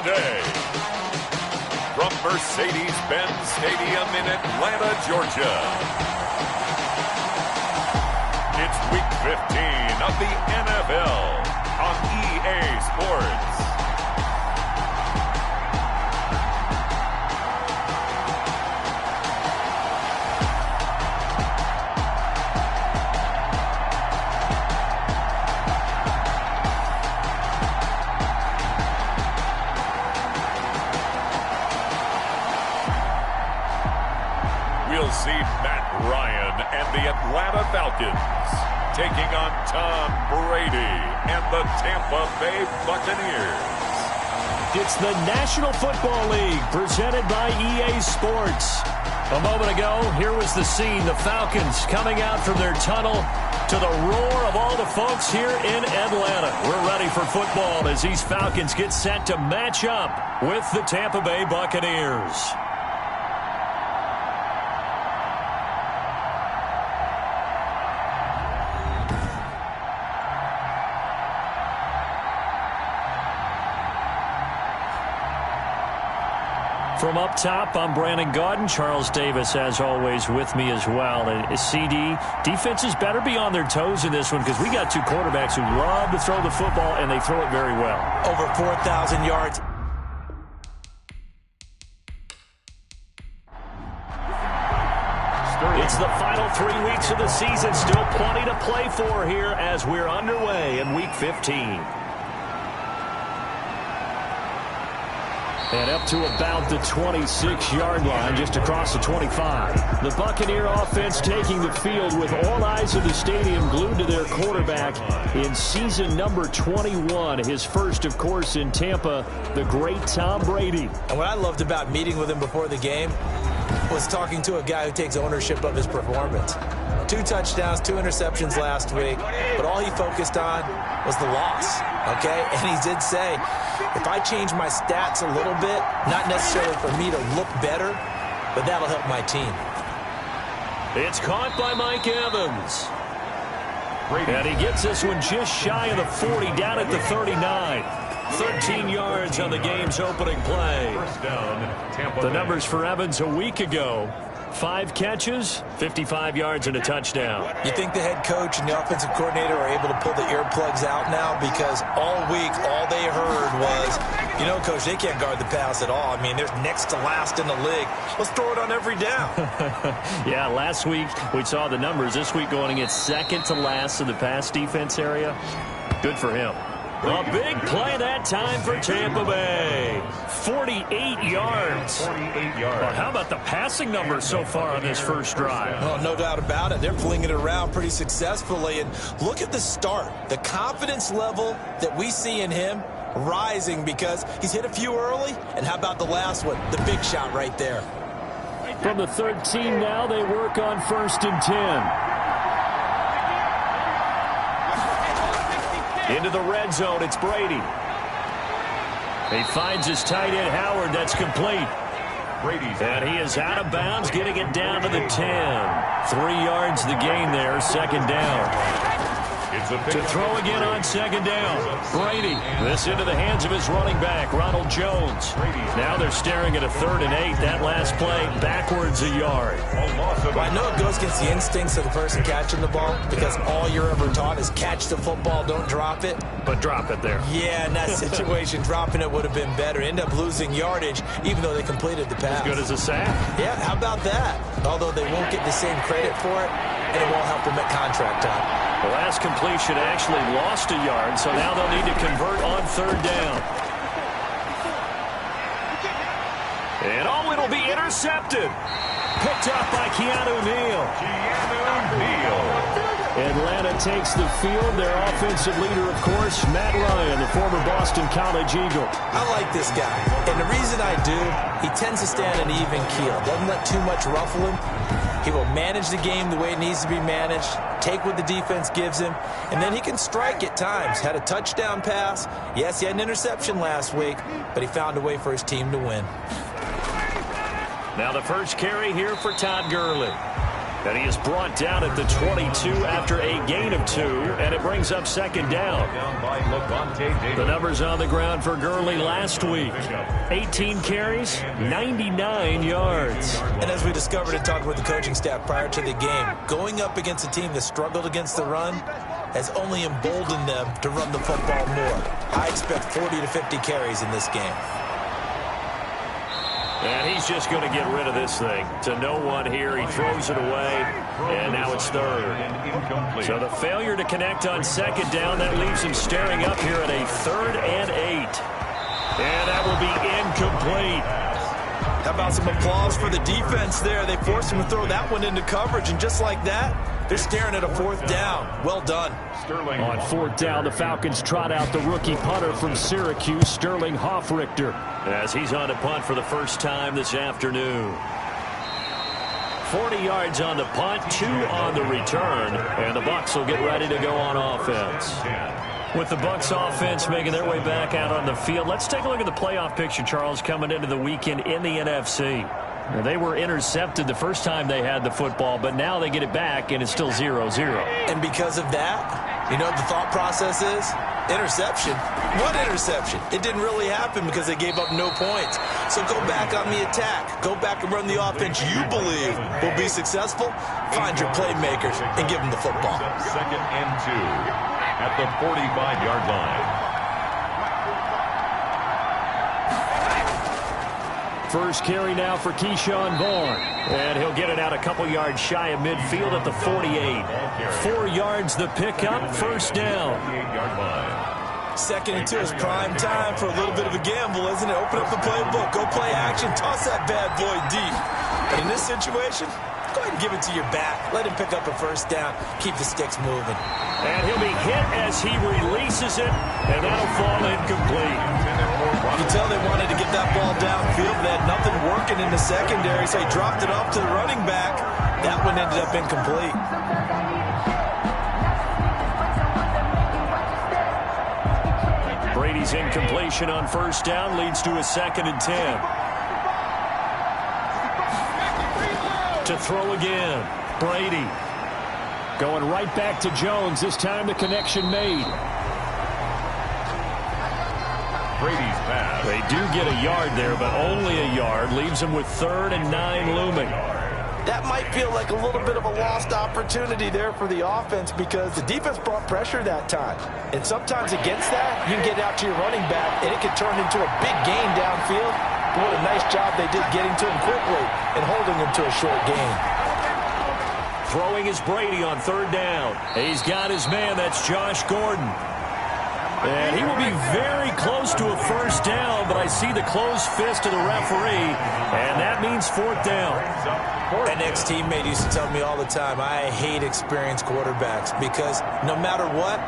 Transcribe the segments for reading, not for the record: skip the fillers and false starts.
today. From Mercedes-Benz Stadium in Atlanta, Georgia. It's Week 15 of the NFL on EA Sports. We'll see Matt Ryan and the Atlanta Falcons taking on Tom Brady and the Tampa Bay Buccaneers. It's the National Football League presented by EA Sports. A moment ago, here was the scene. The Falcons coming out from their tunnel to the roar of all the folks here in Atlanta. We're ready for football as these Falcons get set to match up with the Tampa Bay Buccaneers. From up top, I'm Brandon Gaudin. Charles Davis, as always, with me as well. CD, defenses better be on their toes in this one because we got two quarterbacks who love to throw the football, and they throw it very well. Over 4,000 yards. It's the final 3 weeks of the season. Still plenty to play for here as we're underway in Week 15. And up to about the 26-yard line, just across the 25. The Buccaneer offense taking the field with all eyes in the stadium glued to their quarterback in season number 21. His first, of course, in Tampa, the great Tom Brady. And what I loved about meeting with him before the game was talking to a guy who takes ownership of his performance. 2 touchdowns, 2 interceptions last week, but all he focused on was the loss, okay? And he did say, if I change my stats a little bit, not necessarily for me to look better, but that'll help my team. It's caught by Mike Evans. And he gets this one just shy of the 40, down at the 39. 13 yards on the game's opening play. The numbers for Evans a week ago. 5 catches, 55 yards, and a touchdown. You think the head coach and the offensive coordinator are able to pull the earplugs out now? Because all week, all they heard was, you know, Coach, they can't guard the pass at all. I mean, they're next to last in the league. Let's throw it on every down. Yeah, last week we saw the numbers. This week going against second to last in the pass defense area. Good for him. A big play that time for Tampa Bay. 48 yards. 48 yards. Well, how about the passing numbers so far on this first drive? Oh, no doubt about it. They're flinging it around pretty successfully. And look at the start. The confidence level that we see in him rising because he's hit a few early. And how about the last one? The big shot right there. From the 13 now, they work on 1st and 10. Into the red zone, it's Brady. He finds his tight end, Howard. That's complete. And he is out of bounds, getting it down to the 10. 3 yards the gain there, second down. To throw again on second down. Brady, this into the hands of his running back, Ronald Jones. Now they're staring at a 3rd and 8. That last play, backwards a yard. Well, I know it goes against the instincts of the person catching the ball because all you're ever taught is catch the football, don't drop it. But drop it there. Yeah, in that situation, dropping it would have been better. End up losing yardage, even though they completed the pass. As good as a sack. Yeah, how about that? Although they won't get the same credit for it, and it won't help them at contract time. The last completion actually lost a yard, so now they'll need to convert on 3rd down. And it'll be intercepted. Picked up by Keanu Neal. Atlanta takes the field. Their offensive leader, of course, Matt Ryan, the former Boston College Eagle. I like this guy, and the reason I do, he tends to stand an even keel. Doesn't let too much ruffle him. He will manage the game the way it needs to be managed, take what the defense gives him, and then he can strike at times. Had a touchdown pass. Yes, he had an interception last week, but he found a way for his team to win. Now the first carry here for Todd Gurley. And he is brought down at the 22 after a gain of 2, and it brings up second down. The numbers on the ground for Gurley last week. 18 carries, 99 yards. And as we discovered in talking with the coaching staff prior to the game, going up against a team that struggled against the run has only emboldened them to run the football more. I expect 40 to 50 carries in this game. And he's just going to get rid of this thing. To no one here. He throws it away, and now it's third. So the failure to connect on second down, that leaves him staring up here at a 3rd and 8. And that will be incomplete. How about some applause for the defense there? They forced him to throw that one into coverage, and just like that, they're staring at a 4th down. Well done. On 4th down, the Falcons trot out the rookie punter from Syracuse, Sterling Hoffrichter, as he's on to punt for the first time this afternoon. 40 yards on the punt, 2 on the return, and the Bucs will get ready to go on offense. With the Bucs offense making their way back out on the field, let's take a look at the playoff picture, Charles, coming into the weekend in the NFC. Now, they were intercepted the first time they had the football, but now they get it back, and it's still 0-0. And because of that, you know what the thought process is? Interception. What interception? It didn't really happen because they gave up no points. So go back on the attack. Go back and run the offense you believe will be successful. Find your playmakers and give them the football. 2nd and 2 at the 45-yard line. First carry now for Keyshawn Vaughn. And he'll get it out a couple yards shy of midfield at the 48. 4 yards the pickup, first down. 2nd and 2 is prime time for a little bit of a gamble, isn't it? Open up the playbook, go play action, toss that bad boy deep. But in this situation, go ahead and give it to your back. Let him pick up a first down. Keep the sticks moving. And he'll be hit as he releases it, and that'll fall incomplete. You can tell they wanted to get that ball downfield. They had nothing working in the secondary, so he dropped it off to the running back. That one ended up incomplete. Brady's incompletion on first down leads to a 2nd and 10. To throw again, Brady. Going right back to Jones. This time the connection made. Brady's pass. They do get a yard there, but only a yard. Leaves them with 3rd and 9 looming. That might feel like a little bit of a lost opportunity there for the offense because the defense brought pressure that time. And sometimes against that, you can get out to your running back, and it can turn into a big gain downfield. But what a nice job they did getting to him quickly and holding him to a short gain. Throwing is Brady on 3rd down. He's got his man. That's Josh Gordon. And he will be very close to a first down, but I see the closed fist of the referee, and that means 4th down. An ex-teammate used to tell me all the time, I hate experienced quarterbacks because no matter what,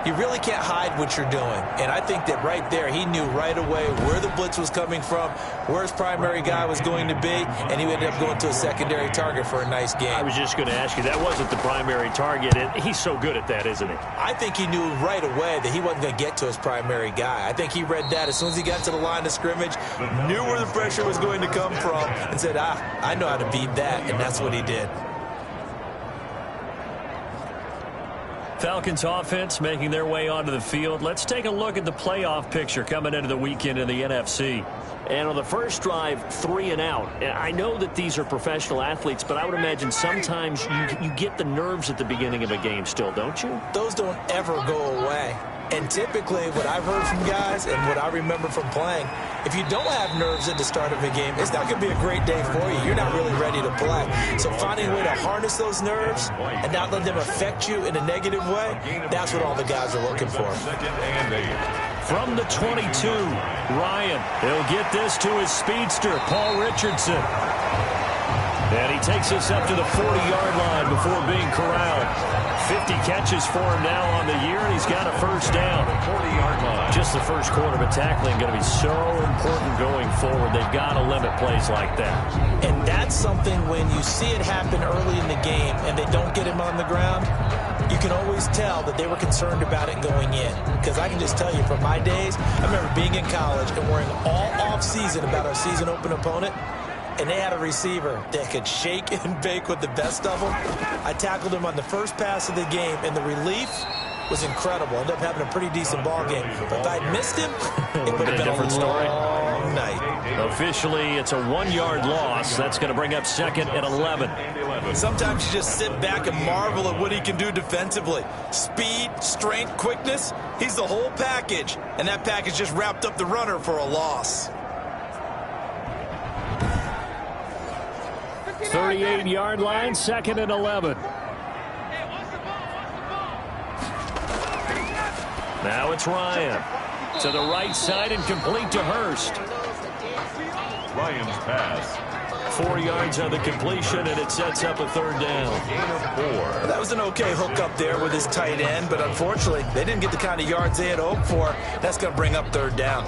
you really can't hide what you're doing. And I think that right there, he knew right away where the blitz was coming from, where his primary guy was going to be, and he ended up going to a secondary target for a nice game. I was just going to ask you, that wasn't the primary target, and he's so good at that, isn't he? I think he knew right away that he wasn't going to get to his primary guy. I think he read that as soon as he got to the line of scrimmage, knew where the pressure was going to come from, and said, I know how to beat that, and that's what he did. Falcons offense making their way onto the field. Let's take a look at the playoff picture coming into the weekend in the NFC. And on the first drive, 3 and out. I know that these are professional athletes, but I would imagine sometimes you get the nerves at the beginning of a game still, don't you? Those don't ever go away. And typically what I've heard from guys and what I remember from playing, if you don't have nerves at the start of a game, it's not going to be a great day for you. You're not really ready to play. So finding a way to harness those nerves and not let them affect you in a negative way, that's what all the guys are looking for. From the 22, Ryan. He'll get this to his speedster, Paul Richardson. And he takes us up to the 40-yard line before being corralled. 50 catches for him now on the year, and he's got a first down. 40-yard line. Just the first quarter, but tackling going to be so important going forward. They've got to limit plays like that. And that's something when you see it happen early in the game and they don't get him on the ground, you can always tell that they were concerned about it going in. Because I can just tell you from my days, I remember being in college and worrying all off-season about our season open opponent. and they had a receiver that could shake and bake with the best of them. I tackled him on the first pass of the game, and the relief was incredible. Ended up having a pretty decent ball game. But if I'd missed him, it would have been a different story. Long night. Officially, it's a 1-yard loss. That's going to bring up second and 11. Sometimes you just sit back and marvel at what he can do defensively. Speed, strength, quickness. He's the whole package. And that package just wrapped up the runner for a loss. 38-yard line, second and 11. Now it's Ryan. To the right side and complete to Hurst. Ryan's pass. 4 yards on the completion, and it sets up a third down. Gain of 4. That was an okay hook up there with his tight end, but unfortunately, they didn't get the kind of yards they had hoped for. That's going to bring up third down.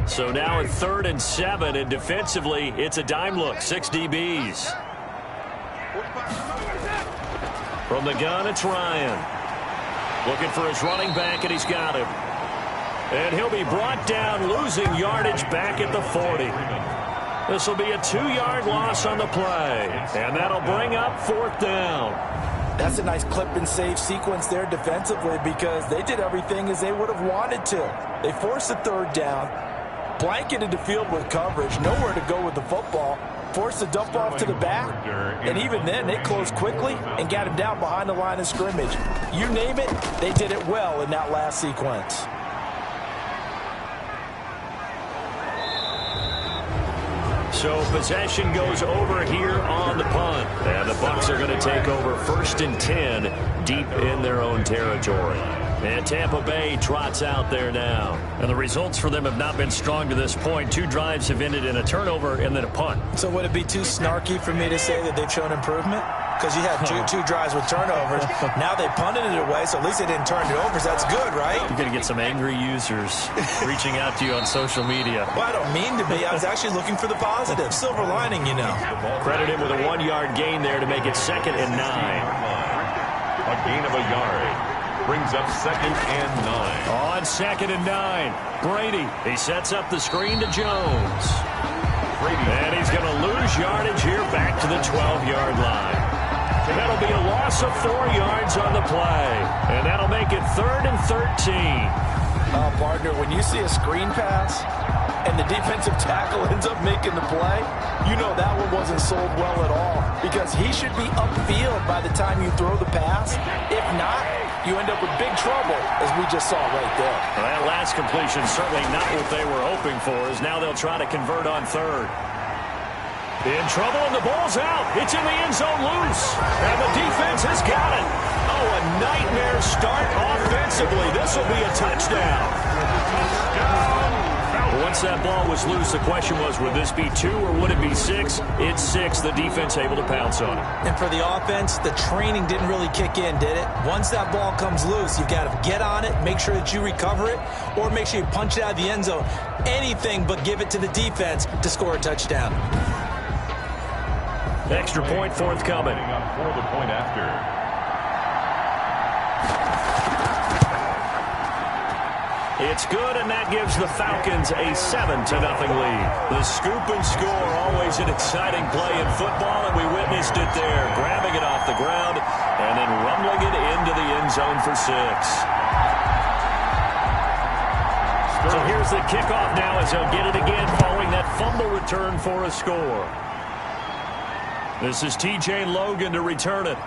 So now at 3rd and 7, and defensively, it's a dime look, 6 DBs. From the gun, it's Ryan. Looking for his running back, and he's got him. And he'll be brought down, losing yardage back at the 40. This will be a 2-yard loss on the play, and that'll bring up 4th down. That's a nice clip and save sequence there defensively because they did everything as they would have wanted to. They forced the third down, blanketed the field with coverage, nowhere to go with the football, forced the dump off to the back, and even then they closed quickly and got him down behind the line of scrimmage. You name it, they did it well in that last sequence. So possession goes over here on the punt. And the Bucs are going to take over 1st and 10 deep in their own territory. And Tampa Bay trots out there now. And the results for them have not been strong to this point. 2 drives have ended in a turnover and then a punt. So would it be too snarky for me to say that they've shown improvement? Because you had two drives with turnovers. Now they punted it away, so at least they didn't turn it over. So that's good, right? You're going to get some angry users reaching out to you on social media. Well, I don't mean to be. I was actually looking for the positive. Silver lining, you know. Credit him with a 1-yard gain there to make it 2nd and 9. A gain of a yard. Brings up 2nd and 9. On 2nd and 9, Brady. He sets up the screen to Jones. And he's going to lose yardage here back to the 12-yard line. That'll be a loss of 4 yards on the play. And that'll make it 3rd and 13. Partner, when you see a screen pass and the defensive tackle ends up making the play, you know that one wasn't sold well at all because he should be upfield by the time you throw the pass. If not, you end up with big trouble, as we just saw right there. Well, that last completion certainly not what they were hoping for, as now they'll try to convert on 3rd. In trouble, and the ball's out. It's in the end zone loose, and the defense has got it. Oh, a nightmare start offensively. This will be a touchdown. Once that ball was loose, the question was, would this be 2 or would it be 6? It's 6. The defense able to pounce on it. And for the offense, the training didn't really kick in, did it? Once that ball comes loose, you've got to get on it, make sure that you recover it, or make sure you punch it out of the end zone. Anything but give it to the defense to score a touchdown. Extra point forthcoming. For the point after. It's good, and that gives the Falcons a 7-0 lead. The scoop and score, always an exciting play in football, and we witnessed it there, grabbing it off the ground and then rumbling it into the end zone for 6. So here's the kickoff now as they'll get it again following that fumble return for a score. This is TJ Logan to return it.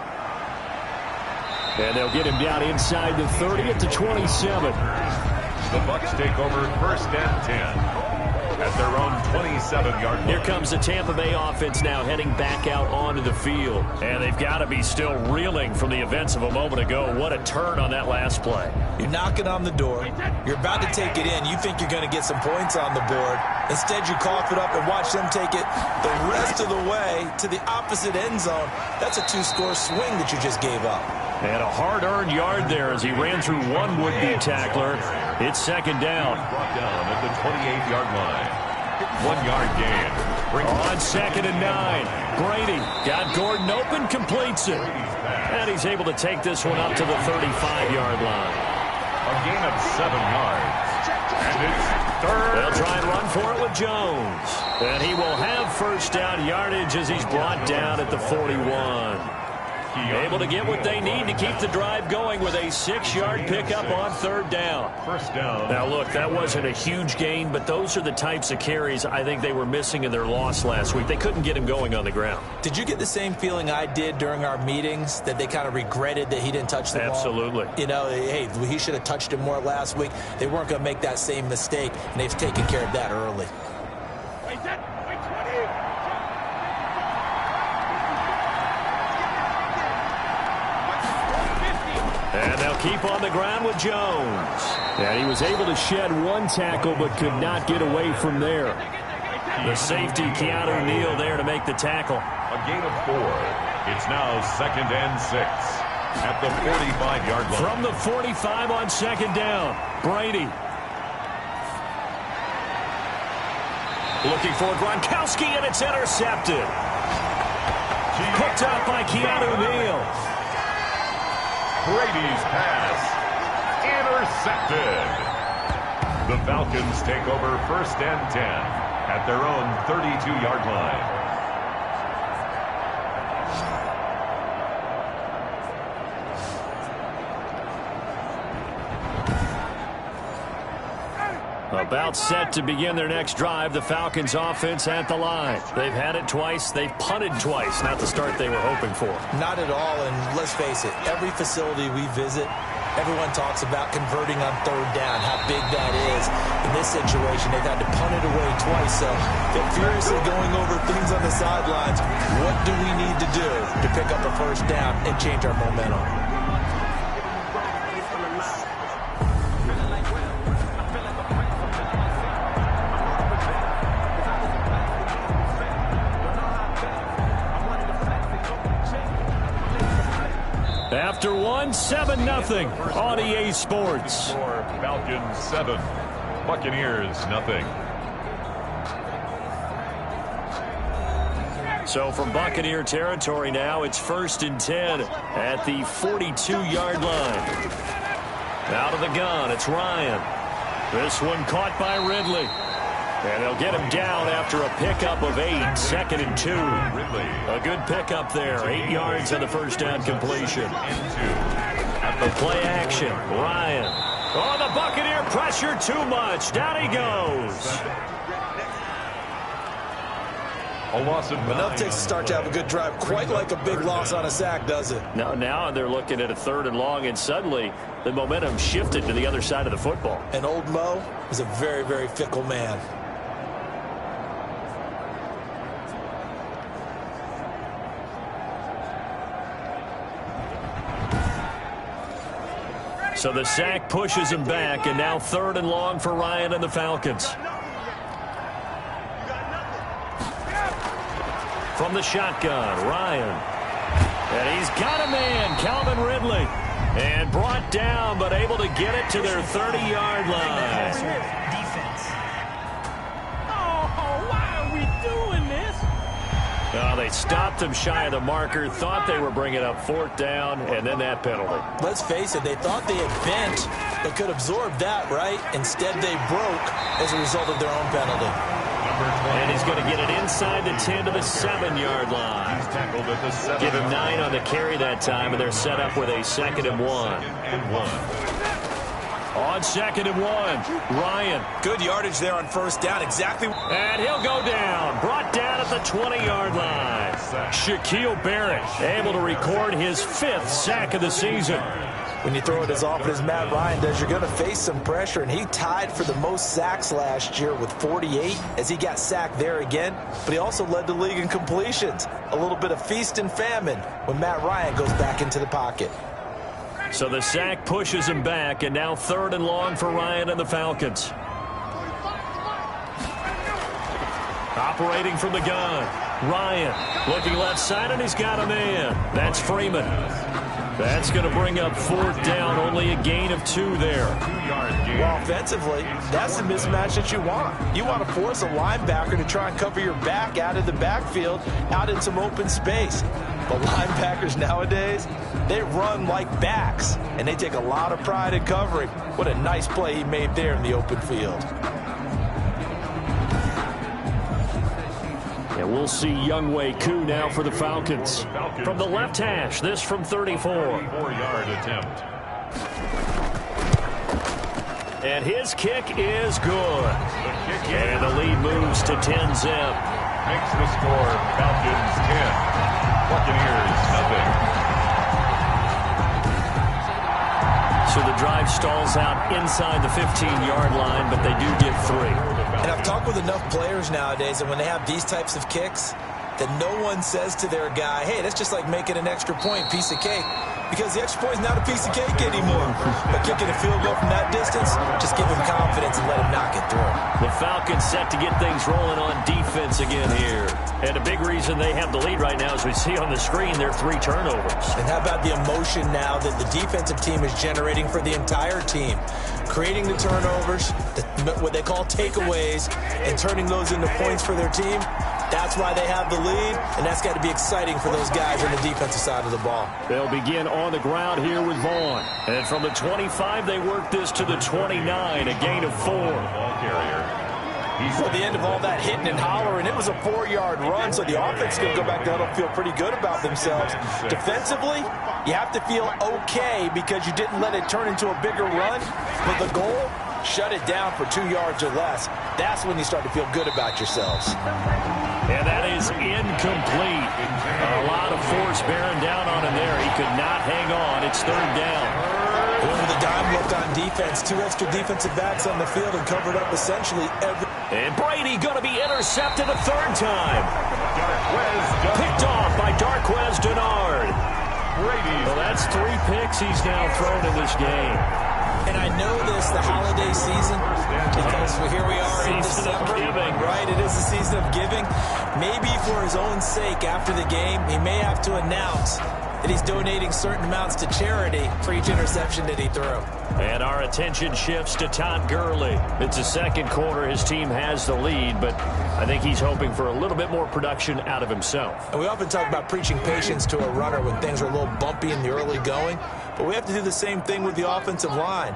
And they'll get him down inside the 30 at the 27. The Bucs take over 1st and 10 at their own 27-yard line. Here comes the Tampa Bay offense now heading back out onto the field. And they've got to be still reeling from the events of a moment ago. What a turn on that last play. You're knocking on the door. You're about to take it in. You think you're going to get some points on the board. Instead, you cough it up and watch them take it the rest of the way to the opposite end zone. That's a 2-score swing that you just gave up. And a hard-earned yard there as he ran through one would-be tackler. It's 2nd down. Brought down at the 28-yard line. 1-yard gain. On 2nd and 9. Brady got Gordon open, completes it. And he's able to take this one up to the 35-yard line. A gain of 7 yards. And it's They'll try and run for it with Jones. And he will have first down yardage as he's brought down at the 41. Able to get what they need to keep the drive going with a 6-yard pickup on third down. First down. Now, look, that wasn't a huge gain, but those are the types of carries I think they were missing in their loss last week. They couldn't get him going on the ground. Did you get the same feeling I did during our meetings, that they kind of regretted that he didn't touch the ball? Absolutely. You know, hey, he should have touched it more last week. They weren't going to make that same mistake, and they've taken care of that early. And they'll keep on the ground with Jones. And he was able to shed one tackle but could not get away from there. The safety, Keanu Neal, there to make the tackle. A gain of 4. It's now 2nd and 6 at the 45-yard line. From the 45 on 2nd down, Brady. Looking for Gronkowski, and it's intercepted. Picked up by Keanu Neal. Brady's pass intercepted. The Falcons take over 1st and 10 at their own 32-yard line. About set to begin their next drive, the Falcons offense at the line. They've had it twice. They've punted twice. Not the start they were hoping for. Not at all, and let's face it, every facility we visit, everyone talks about converting on third down, how big that is. In this situation, they've had to punt it away twice, so they're furiously going over things on the sidelines. What do we need to do to pick up a first down and change our momentum? After 7-0 on EA Sports. Falcons 7, Buccaneers nothing. So from Buccaneer territory now, it's 1st and 10 at the 42-yard line. Out of the gun, it's Ryan. This one caught by Ridley. And they'll get him down after a pickup of 8, 2nd and 2. A good pickup there, 8 yards on the first down completion. The play action, Ryan. Oh, the Buccaneer pressure too much. Down he goes. A loss of 9. Enough takes to start to have a good drive. Quite like a big loss on a sack, does it? Now they're looking at a 3rd and long, and suddenly the momentum shifted to the other side of the football. And old Mo is a very, very fickle man. So the sack pushes him back, and now 3rd and long for Ryan and the Falcons. From the shotgun, Ryan. And he's got a man, Calvin Ridley. And brought down, but able to get it to their 30-yard line. Defense. Oh, why are we doing this? They stopped him shy of the marker, thought they were bringing up 4th down, and then that penalty. Let's face it, they thought they had bent, but could absorb that, right? Instead, they broke as a result of their own penalty. And he's going to get it inside the 10 to the 7-yard line. He's tackled at the 7. Give him 9 on the carry that time, and they're set up with a 2nd and 1. On 2nd and 1, Ryan. Good yardage there on first down, exactly. And he'll go down, brought down at the 20-yard line. Shaquille Barrett able to record his 5th sack of the season. When you throw it as often as Matt Ryan does, you're going to face some pressure, and he tied for the most sacks last year with 48 as he got sacked there again, but he also led the league in completions. A little bit of feast and famine when Matt Ryan goes back into the pocket. So the sack pushes him back, and now 3rd and long for Ryan and the Falcons. Operating from the gun, Ryan looking left side, and he's got a man. That's Freeman. That's going to bring up 4th down, only a gain of 2 there. Well, offensively, that's the mismatch that you want. You want to force a linebacker to try and cover your back out of the backfield, out in some open space. But linebackers nowadays, they run like backs, and they take a lot of pride in covering. What a nice play he made there in the open field. And we'll see Younghoe Koo now for the Falcons. From the left hash, this from 34. 34-yard attempt. And his kick is good. And the lead moves to 10-zip. Makes the score Falcons 10. Buccaneers nothing. So the drive stalls out inside the 15-yard line, but they do get 3. And I've talked with enough players nowadays, and when they have these types of kicks, that no one says to their guy, hey, that's just like making an extra point, piece of cake. Because the extra point is not a piece of cake anymore. But kicking a field goal from that distance, just give him confidence and let him knock it through. The Falcons set to get things rolling on defense again here. And a big reason they have the lead right now, as we see on the screen, their 3 turnovers. And how about the emotion now that the defensive team is generating for the entire team? Creating the turnovers, what they call takeaways, and turning those into points for their team. That's why they have the lead, and that's got to be exciting for those guys on the defensive side of the ball. They'll begin on the ground here with Vaughn. And from the 25, they work this to the 29, a gain of 4. Ball carrier. At the end of all that hitting and hollering, it was a 4-yard run, so the offense can go back to huddle, feel pretty good about themselves. Defensively, you have to feel okay because you didn't let it turn into a bigger run, but the goal, shut it down for 2 yards or less. That's when you start to feel good about yourselves. And that is incomplete. A lot of force bearing down on him there. He could not hang on. It's 3rd down. Over the dime look on defense. 2 extra defensive backs on the field and covered up essentially every... And Brady going to be intercepted a 3rd time. Picked off by Darquez Dennard. Well, that's 3 picks he's now thrown in this game. And I know this, the holiday season, because here we are in December, right? It is the season of giving. Maybe for his own sake, after the game, he may have to announce that he's donating certain amounts to charity for each interception that he threw. And our attention shifts to Todd Gurley. It's the 2nd quarter. His team has the lead, but I think he's hoping for a little bit more production out of himself. And we often talk about preaching patience to a runner when things are a little bumpy in the early going, but we have to do the same thing with the offensive line.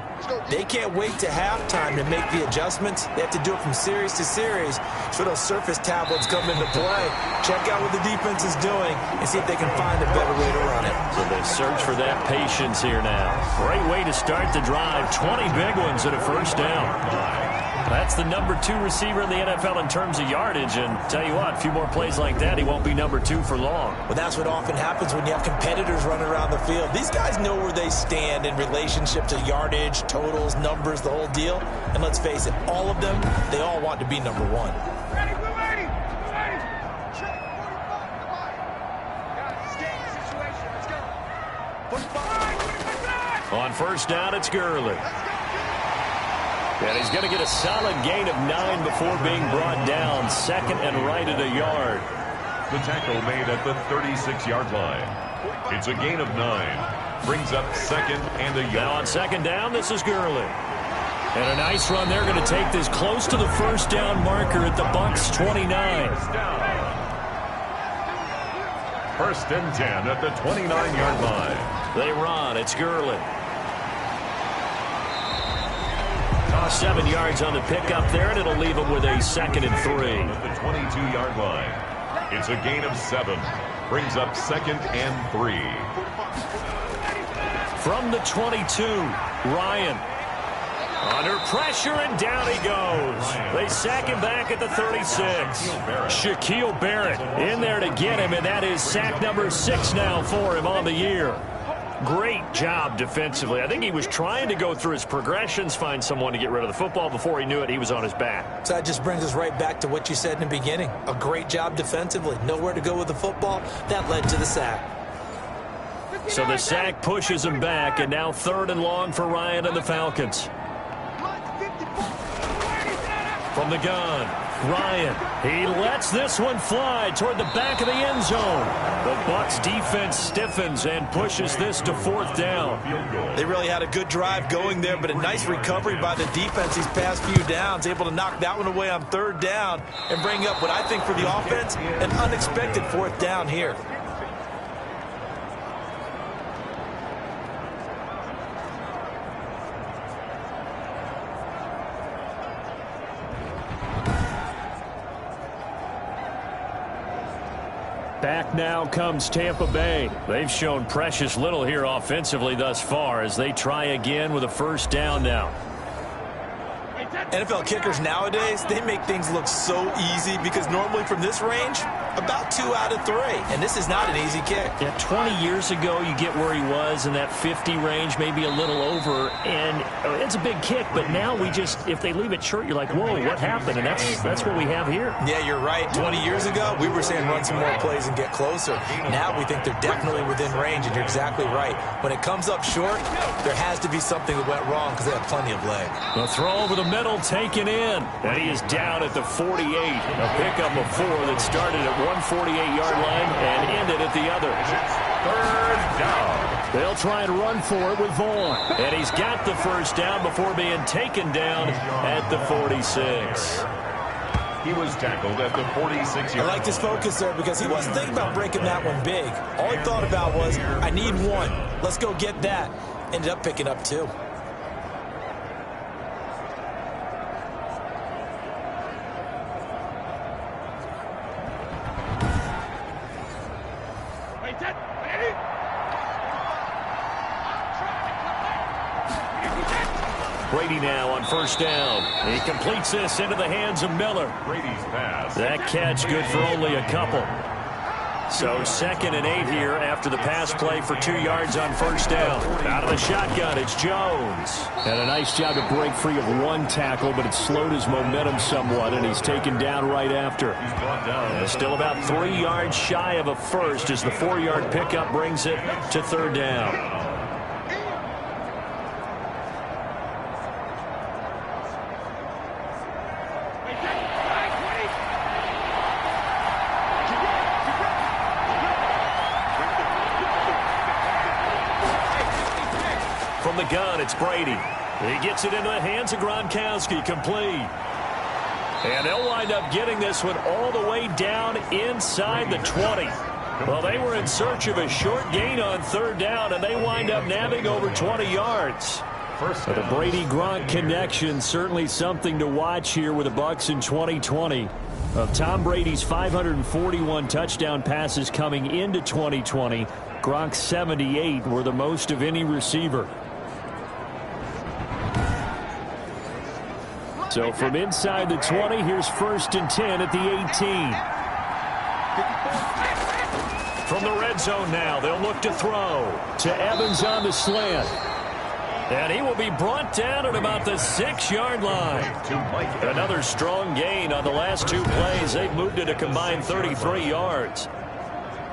They can't wait to halftime to make the adjustments. They have to do it from series to series. So those surface tablets come into play. Check out what the defense is doing and see if they can find a better way to run it. So they search for that patience here now. Great way to start the drive. 20 big ones at a 1st down. That's the number 2 receiver in the NFL in terms of yardage. And tell you what, a few more plays like that, he won't be number 2 for long. Well, that's what often happens when you have competitors running around the field. These guys know where they stand in relationship to yardage, totals, numbers, the whole deal. And let's face it, all of them, they all want to be number 1. On 1st down, it's Gurley. And he's going to get a solid gain of 9 before being brought down. 2nd and right at a yard. The tackle made at the 36-yard line. It's a gain of 9. Brings up 2nd and a yard. Now on 2nd down, this is Gurley. And a nice run. They're going to take this close to the 1st down marker at the Bucs 29. 1st and 10 at the 29-yard line. They run. It's Gurley. 7 yards on the pickup there, and it'll leave him with a 2nd and 3. At the 22-yard line. It's a gain of 7. Brings up 2nd and 3. From the 22, Ryan. Under pressure, and down he goes. They sack him back at the 36. Shaquille Barrett in there to get him, and that is sack number 6 now for him on the year. Great job defensively. I think he was trying to go through his progressions, find someone to get rid of the football. Before he knew it, he was on his back. So that just brings us right back to what you said in the beginning. A great job defensively. Nowhere to go with the football. That led to the sack. So the sack pushes him back, and now 3rd and long for Ryan and the Falcons. From the gun, Ryan. He lets this one fly toward the back of the end zone. The Bucs defense stiffens and pushes this to 4th down. They really had a good drive going there, but a nice recovery by the defense these past few downs, able to knock that one away on 3rd down and bring up what I think for the offense, an unexpected 4th down here. Back now comes Tampa Bay. They've shown precious little here offensively thus far as they try again with a first down now. NFL kickers nowadays, they make things look so easy because normally from this range, about 2 out of 3. And this is not an easy kick. Yeah, 20 years ago, you get where he was in that 50 range, maybe a little over, and it's a big kick. But now we just, if they leave it short, you're like, whoa, what happened? And that's what we have here. Yeah, you're right. 20 years ago, we were saying run some more plays and get closer. Now we think they're definitely within range, and you're exactly right. When it comes up short, there has to be something that went wrong because they have plenty of leg. The throw over the middle taken in, and he is down at the 48. A pickup of 4 that started at 148-yard line and ended at the other. Third down. They'll try and run for it with Vaughn. And he's got the first down before being taken down at the 46. He was tackled at the 46-yard line. I like his focus there because he wasn't thinking about breaking that one big. All he thought about was, I need 1. Let's go get that. Ended up picking up 2. Brady now on first down. He completes this into the hands of Miller. Brady's pass. That catch good for only a couple. So 2nd and 8 here after the pass play for 2 yards on first down. Out of the shotgun, it's Jones. Had a nice job to break free of 1 tackle, but it slowed his momentum somewhat, and he's taken down right after. Still about 3 yards shy of a first as the 4-yard pickup brings it to 3rd down. From the gun, it's Brady. He gets it into the hands of Gronkowski, complete. And they'll wind up getting this one all the way down inside the 20. Well, they were in search of a short gain on 3rd down, and they wind up nabbing over 20 yards. The Brady-Gronk connection, certainly something to watch here with the Bucs in 2020. Of Tom Brady's 541 touchdown passes coming into 2020, Gronk's 78 were the most of any receiver. So from inside the 20, here's 1st and 10 at the 18. From the red zone now, they'll look to throw to Evans on the slant. And he will be brought down at about the 6-yard line. Another strong gain on the last 2 plays. They've moved it a combined 33 yards.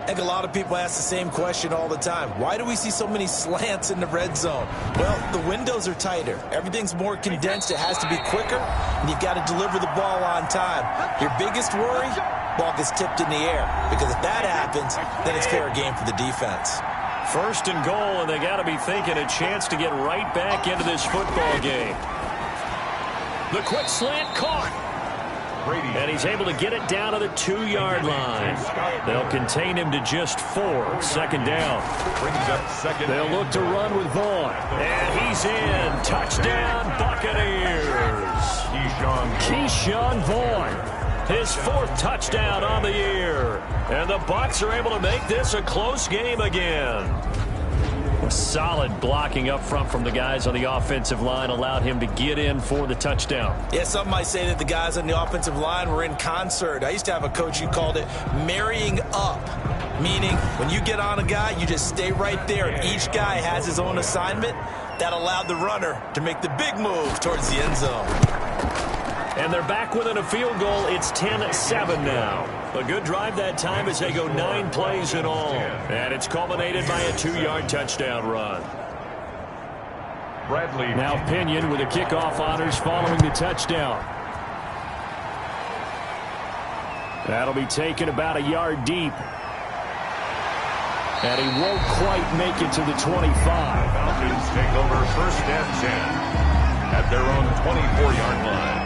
I think a lot of people ask the same question all the time. Why do we see so many slants in the red zone? Well, the windows are tighter. Everything's more condensed. It has to be quicker, and you've got to deliver the ball on time. Your biggest worry? Ball gets tipped in the air. Because if that happens, then it's fair game for the defense. 1st and goal, and they got to be thinking a chance to get right back into this football game. The quick slant caught. And he's able to get it down to the 2-yard line. They'll contain him to just 4. 2nd down. They'll look to run with Vaughn. And he's in. Touchdown, Buccaneers. Keyshawn Vaughn. His 4th touchdown on the year. And the Bucs are able to make this a close game again. Solid blocking up front from the guys on the offensive line allowed him to get in for the touchdown. Yeah, some might say that the guys on the offensive line were in concert. I used to have a coach who called it marrying up, meaning when you get on a guy, you just stay right there. Each guy has his own assignment. That allowed the runner to make the big move towards the end zone. And they're back within a field goal. It's 10-7 now. A good drive that time as they go 9 plays in all. And it's culminated by a 2-yard touchdown run. Bradley. Now Pinion with the kickoff honors following the touchdown. That'll be taken about a yard deep. And he won't quite make it to the 25. Falcons take over 1st and 10 at their own 24-yard line.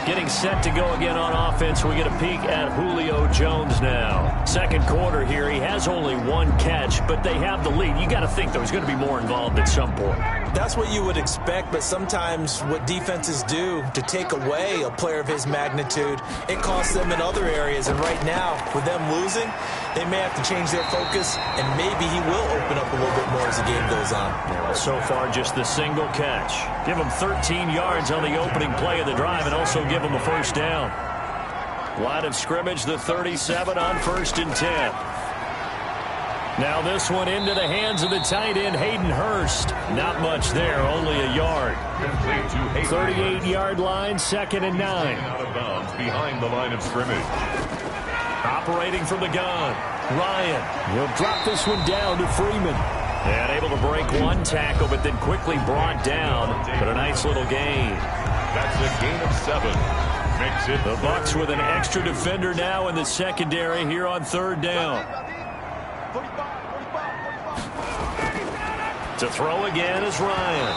Getting set to go again on offense. We get a peek at Julio Jones now. 2nd quarter here. He has only 1 catch, but they have the lead. You got to think, though, he's going to be more involved at some point. That's what you would expect, but sometimes what defenses do to take away a player of his magnitude, it costs them in other areas. And right now, with them losing, they may have to change their focus, and maybe he will open up a little bit more as the game goes on. Well, so far, just the single catch. Give him 13 yards on the opening play of the drive and also give him a first down. Line of scrimmage, the 37 on 1st and 10. Now this one into the hands of the tight end, Hayden Hurst. Not much there, only a yard. 38-yard line, 2nd and 9. Out of bounds behind the line of scrimmage. Operating from the gun, Ryan. He'll drop this one down to Freeman. And able to break one tackle, but then quickly brought down. But a nice little gain. That's a gain of 7. Makes it the Bucs with an extra defender now in the secondary here on 3rd down. To throw again is Ryan.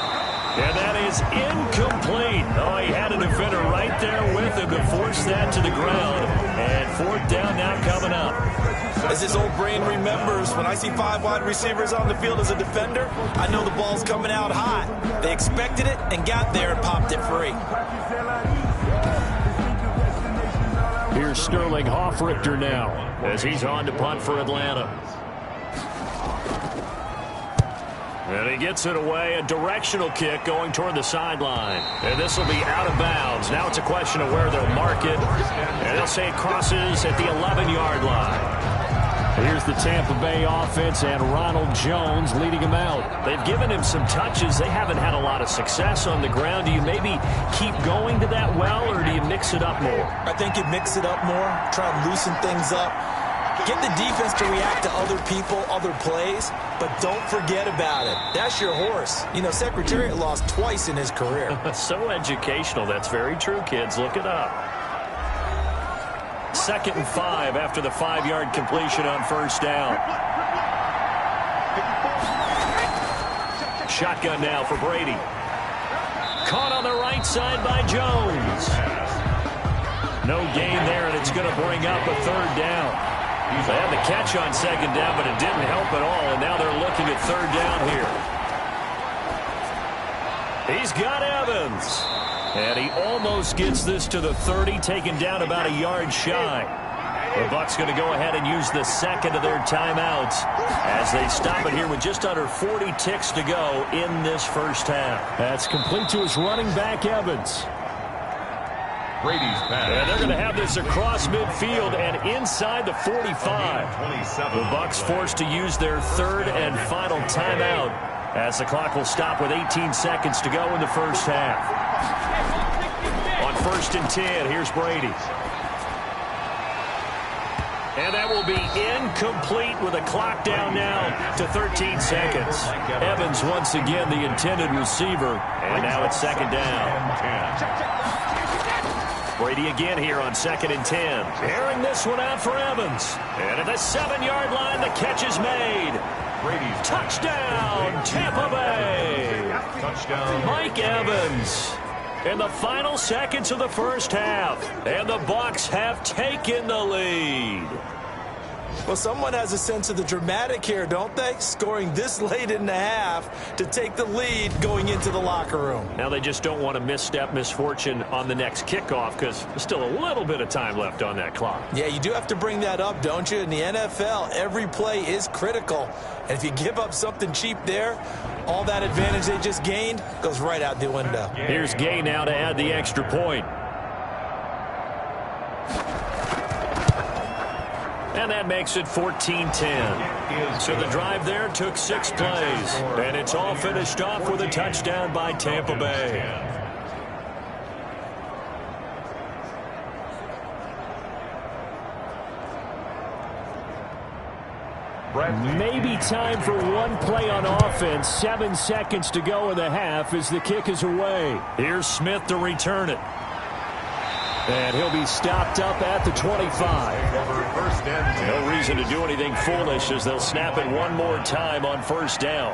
And that is incomplete. Oh, he had a defender right there with him to force that to the ground. And 4th down now coming up. As his old brain remembers, when I see 5 wide receivers on the field as a defender, I know the ball's coming out hot. They expected it and got there and popped it free. Here's Sterling Hoffrichter now as he's on to punt for Atlanta. And he gets it away, a directional kick going toward the sideline. And this will be out of bounds. Now it's a question of where they'll mark it. And they'll say it crosses at the 11-yard line. Here's the Tampa Bay offense and Ronald Jones leading him out. They've given him some touches. They haven't had a lot of success on the ground. Do you maybe keep going to that well, or do you mix it up more? I think you mix it up more, try and loosen things up. Get the defense to react to other people, other plays, but don't forget about it. That's your horse. You know, Secretariat lost twice in his career. So educational. That's very true, kids. Look it up. 2nd and 5 after the 5-yard completion on 1st down. Shotgun now for Brady. Caught on the right side by Jones. No gain there, and it's going to bring up a 3rd down. They had the catch on 2nd down, but it didn't help at all, and now they're looking at 3rd down here. He's got Evans. And he almost gets this to the 30, taken down about a yard shy. The Bucs going to go ahead and use the 2nd of their timeouts as they stop it here with just under 40 ticks to go in this 1st half. That's complete to his running back, Evans. Brady's pass. And they're going to have this across midfield and inside the 45. The Bucs forced to use their 3rd and final timeout as the clock will stop with 18 seconds to go in the 1st half. On 1st and 10, here's Brady. And that will be incomplete with a clock down now to 13 seconds. Evans once again the intended receiver, and now it's 2nd down. Brady again here on 2nd and 10. Airing this one out for Evans. And at the 7-yard line, the catch is made. Brady's touchdown, Tampa Bay. Touchdown, Mike Evans. In the final seconds of the 1st half. And the Bucs have taken the lead. Well, someone has a sense of the dramatic here, don't they? Scoring this late in the half to take the lead going into the locker room. Now they just don't want to misstep misfortune on the next kickoff because there's still a little bit of time left on that clock. Yeah, you do have to bring that up, don't you? In the NFL, every play is critical. And if you give up something cheap there, all that advantage they just gained goes right out the window. Here's Gay now to add the extra point. And that makes it 14-10. So the drive there took 6 plays. And it's all finished off with a touchdown by Tampa Bay. Maybe time for one play on offense. 7 seconds to go in the half as the kick is away. Here's Smith to return it. And he'll be stopped up at the 25. No reason to do anything foolish as they'll snap it one more time on 1st down.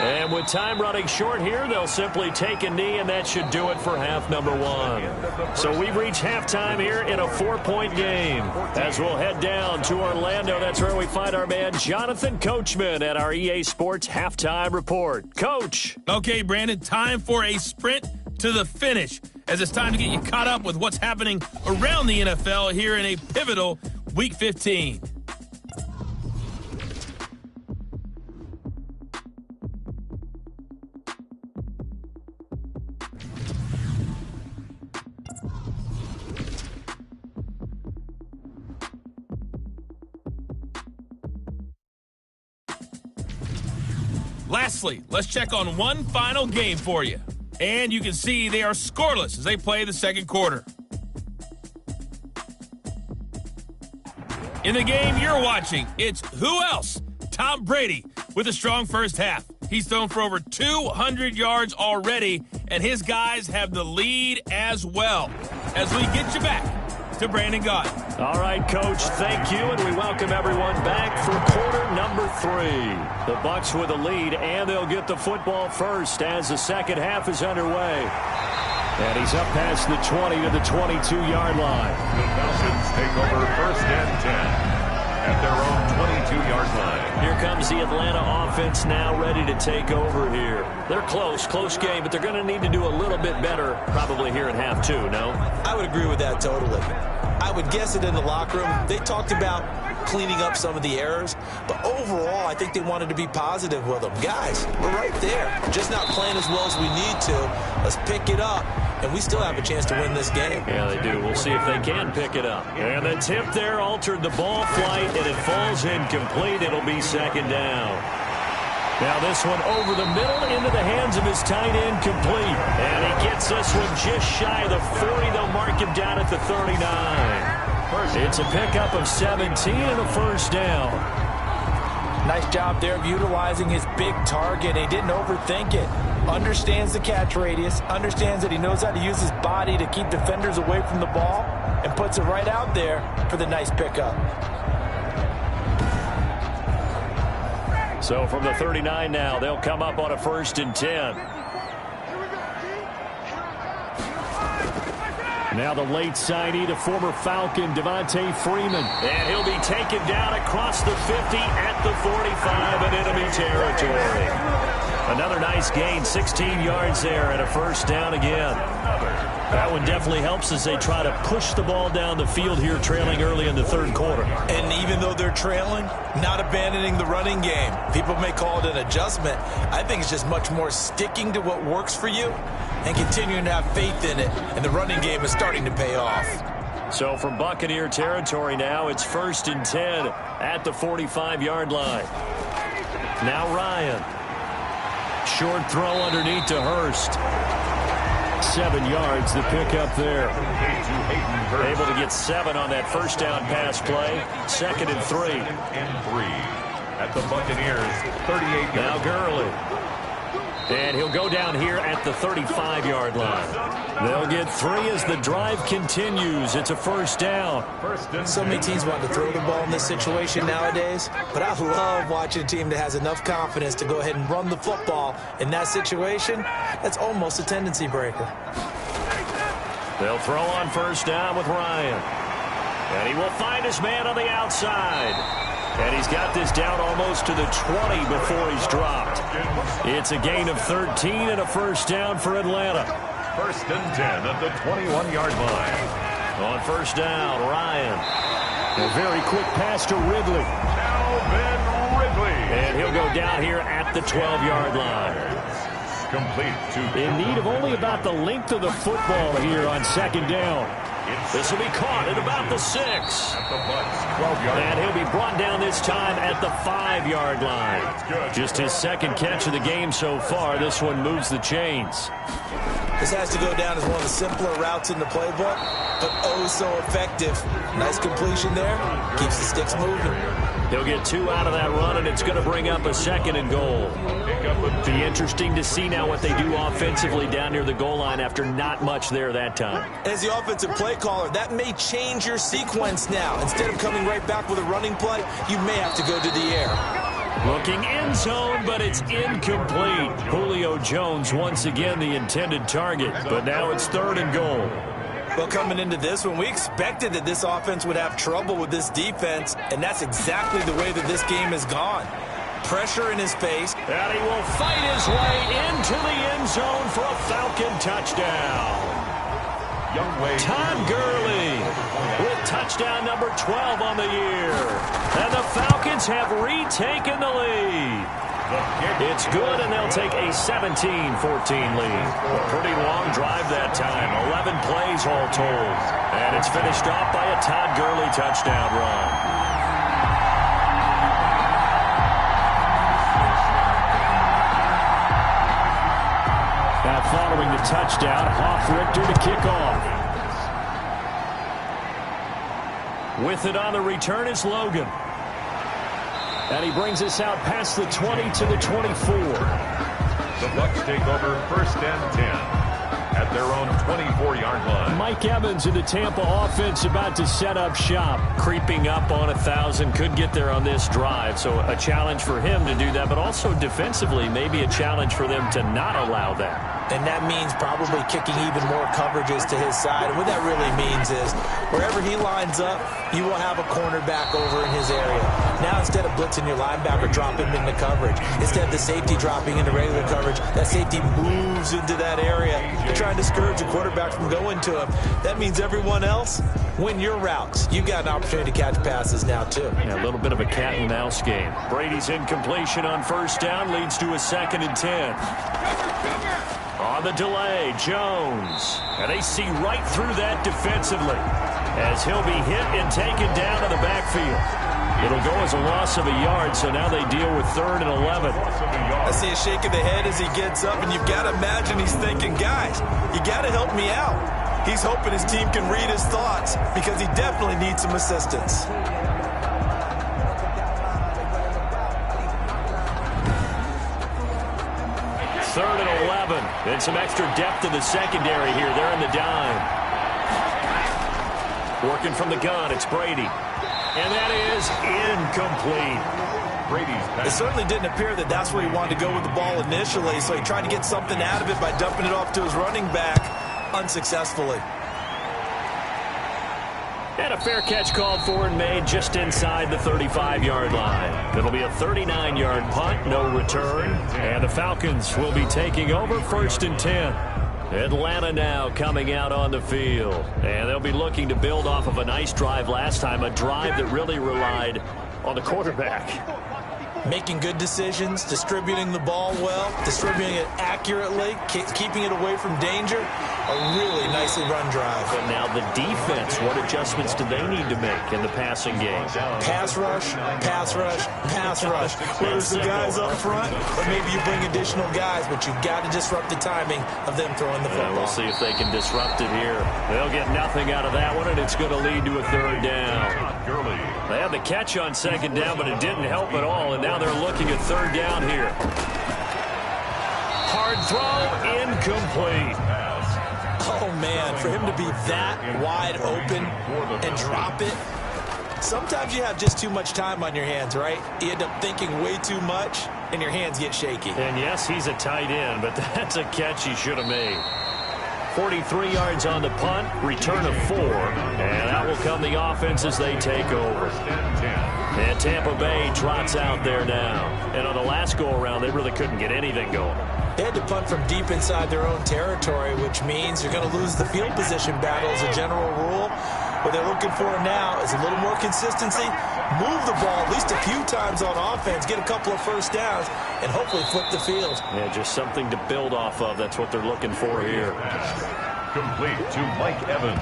And with time running short here, they'll simply take a knee, and that should do it for half number one. So we've reached halftime here in a 4-point game. As we'll head down to Orlando, that's where we find our man Jonathan Coachman at our EA Sports Halftime Report. Coach. Okay, Brandon, time for a sprint to the finish, as it's time to get you caught up with what's happening around the NFL here in a pivotal Week 15. Lastly, let's check on one final game for you. And you can see they are scoreless as they play the second quarter. In the game you're watching, it's who else? Tom Brady with a strong first half. He's thrown for over 200 yards already, and his guys have the lead as well. As we get you back to Brandon Gaudin. All right, Coach, thank you, and we welcome everyone back for quarter number 3. The Bucs with a lead, and they'll get the football first as the second half is underway. And he's up past the 20 to the 22-yard line. The Falcons take over first and 10 at their own 22-yard line. Here comes the Atlanta offense now ready to take over here. They're close game, but they're going to need to do a little bit better probably here in half 2, no? I would agree with that totally. I would guess it in the locker room. They talked about cleaning up some of the errors, but overall, I think they wanted to be positive with them. Guys, we're right there. Just not playing as well as we need to. Let's pick it up, and we still have a chance to win this game. Yeah, they do. We'll see if they can pick it up. And the tip there altered the ball flight, and it falls incomplete. It'll be second down. Now this one over the middle into the hands of his tight end, complete. And he gets this one just shy of the 40. They'll mark him down at the 39. It's a pickup of 17 and a first down. Nice job there of utilizing his big target. He didn't overthink it. Understands the catch radius, understands that he knows how to use his body to keep defenders away from the ball, and puts it right out there for the nice pickup. So from the 39 now, they'll come up on a first and 10. Now the late signee, the former Falcon, Devontae Freeman. And he'll be taken down across the 50 at the 45 in enemy territory. Another nice gain, 16 yards there, and a first down again. That one definitely helps as they try to push the ball down the field here, trailing early in the third quarter. And even though they're trailing, not abandoning the running game. People may call it an adjustment. I think it's just much more sticking to what works for you and continuing to have faith in it. And the running game is starting to pay off. So from Buccaneer territory now, it's first and 10 at the 45-yard line. Now Ryan. Short throw underneath to Hurst. 7 yards, the pickup there. Able to get 7 on that first down pass play. Second and 3. At the Buccaneers, 38 yards. Now Gurley. And he'll go down here at the 35-yard line. They'll get 3 as the drive continues. It's a first down. So many teams want to throw the ball in this situation nowadays, but I love watching a team that has enough confidence to go ahead and run the football in that situation. That's almost a tendency breaker. They'll throw on first down with Ryan. And he will find his man on the outside. And he's got this down almost to the 20 before he's dropped. It's a gain of 13 and a first down for Atlanta. First and 10 at the 21-yard line. On first down, Ryan. A very quick pass to Ridley. Calvin Ridley. And he'll go down here at the 12-yard line. Complete to... In need of only about the length of the football here on second down. This will be caught at about the 6. At the Bucs, 12-yard line. And he'll be brought down this time at the 5-yard line. Just his second catch of the game so far. This one moves the chains. This has to go down as one of the simpler routes in the playbook, but oh so effective. Nice completion there. Keeps the sticks moving. He'll get 2 out of that run, and it's going to bring up a second and goal. Be interesting to see now what they do offensively down near the goal line after not much there that time. As the offensive play caller, that may change your sequence now. Instead of coming right back with a running play, you may have to go to the air. Looking end zone, but it's incomplete. Julio Jones once again the intended target, but now it's 3rd and goal. Well, coming into this one, we expected that this offense would have trouble with this defense, and that's exactly the way that this game has gone. Pressure in his face. And he will fight his way into the end zone for a Falcon touchdown. Todd Gurley with touchdown number 12 on the year. And the Falcons have retaken the lead. It's good, and they'll take a 17-14 lead. A pretty long drive that time, 11 plays all told. And it's finished off by a Todd Gurley touchdown run. Now following the touchdown, Hoff-Richter to kick off. With it on the return is Logan. And he brings us out past the 20 to the 24. The Bucs take over 1st and 10 at their own 24-yard line. Mike Evans in the Tampa offense about to set up shop. Creeping up on 1,000. Could get there on this drive. So a challenge for him to do that. But also defensively, maybe a challenge for them to not allow that. And that means probably kicking even more coverages to his side. And what that really means is wherever he lines up, you will have a cornerback over in his area. Now instead of blitzing your linebacker, drop him into coverage. Instead of the safety dropping into regular coverage, that safety moves into that area to try and discourage the quarterback from going to him. That means everyone else, win your routes. You've got an opportunity to catch passes now, too. Yeah, a little bit of a cat and mouse game. Brady's incompletion on 1st down leads to a 2nd and 10. On the delay, Jones. And they see right through that defensively as he'll be hit and taken down to the backfield. It'll go as a loss of a yard, so now they deal with 3rd and 11. I see a shake of the head as he gets up, and you've got to imagine he's thinking, guys, you got to help me out. He's hoping his team can read his thoughts because he definitely needs some assistance. Third and 11. And some extra depth in the secondary here. They're in the dime. Working from the gun, it's Brady. And that is incomplete. It certainly didn't appear that that's where he wanted to go with the ball initially, so he tried to get something out of it by dumping it off to his running back unsuccessfully. And a fair catch called for and made just inside the 35-yard line. It'll be a 39-yard punt, no return. And the Falcons will be taking over 1st and 10. Atlanta now coming out on the field. And they'll be looking to build off of a nice drive last time, a drive that really relied on the quarterback. Making good decisions, distributing the ball well, distributing it accurately, keeping it away from danger. A really nicely run drive. But now the defense, what adjustments do they need to make in the passing game? Pass rush, pass rush, pass rush. Where's the guys up front? Or maybe you bring additional guys, but you've got to disrupt the timing of them throwing the football. We'll see if they can disrupt it here. They'll get nothing out of that one, and it's going to lead to a 3rd down. They had the catch on 2nd down, but it didn't help at all, and now they're looking at 3rd down here. Hard throw, incomplete. Oh, man, for him to be that wide open and drop it. Sometimes you have just too much time on your hands, right? You end up thinking way too much, and your hands get shaky. And, yes, he's a tight end, but that's a catch he should have made. 43 yards on the punt, return of 4, and out will come the offense as they take over. And Tampa Bay trots out there now. And on the last go-around, they really couldn't get anything going. They had to punt from deep inside their own territory, which means you're going to lose the field position battle as a general rule. What they're looking for now is a little more consistency, move the ball at least a few times on offense, get a couple of 1st downs, and hopefully flip the field. Yeah, just something to build off of. That's what they're looking for here. Complete to Mike Evans.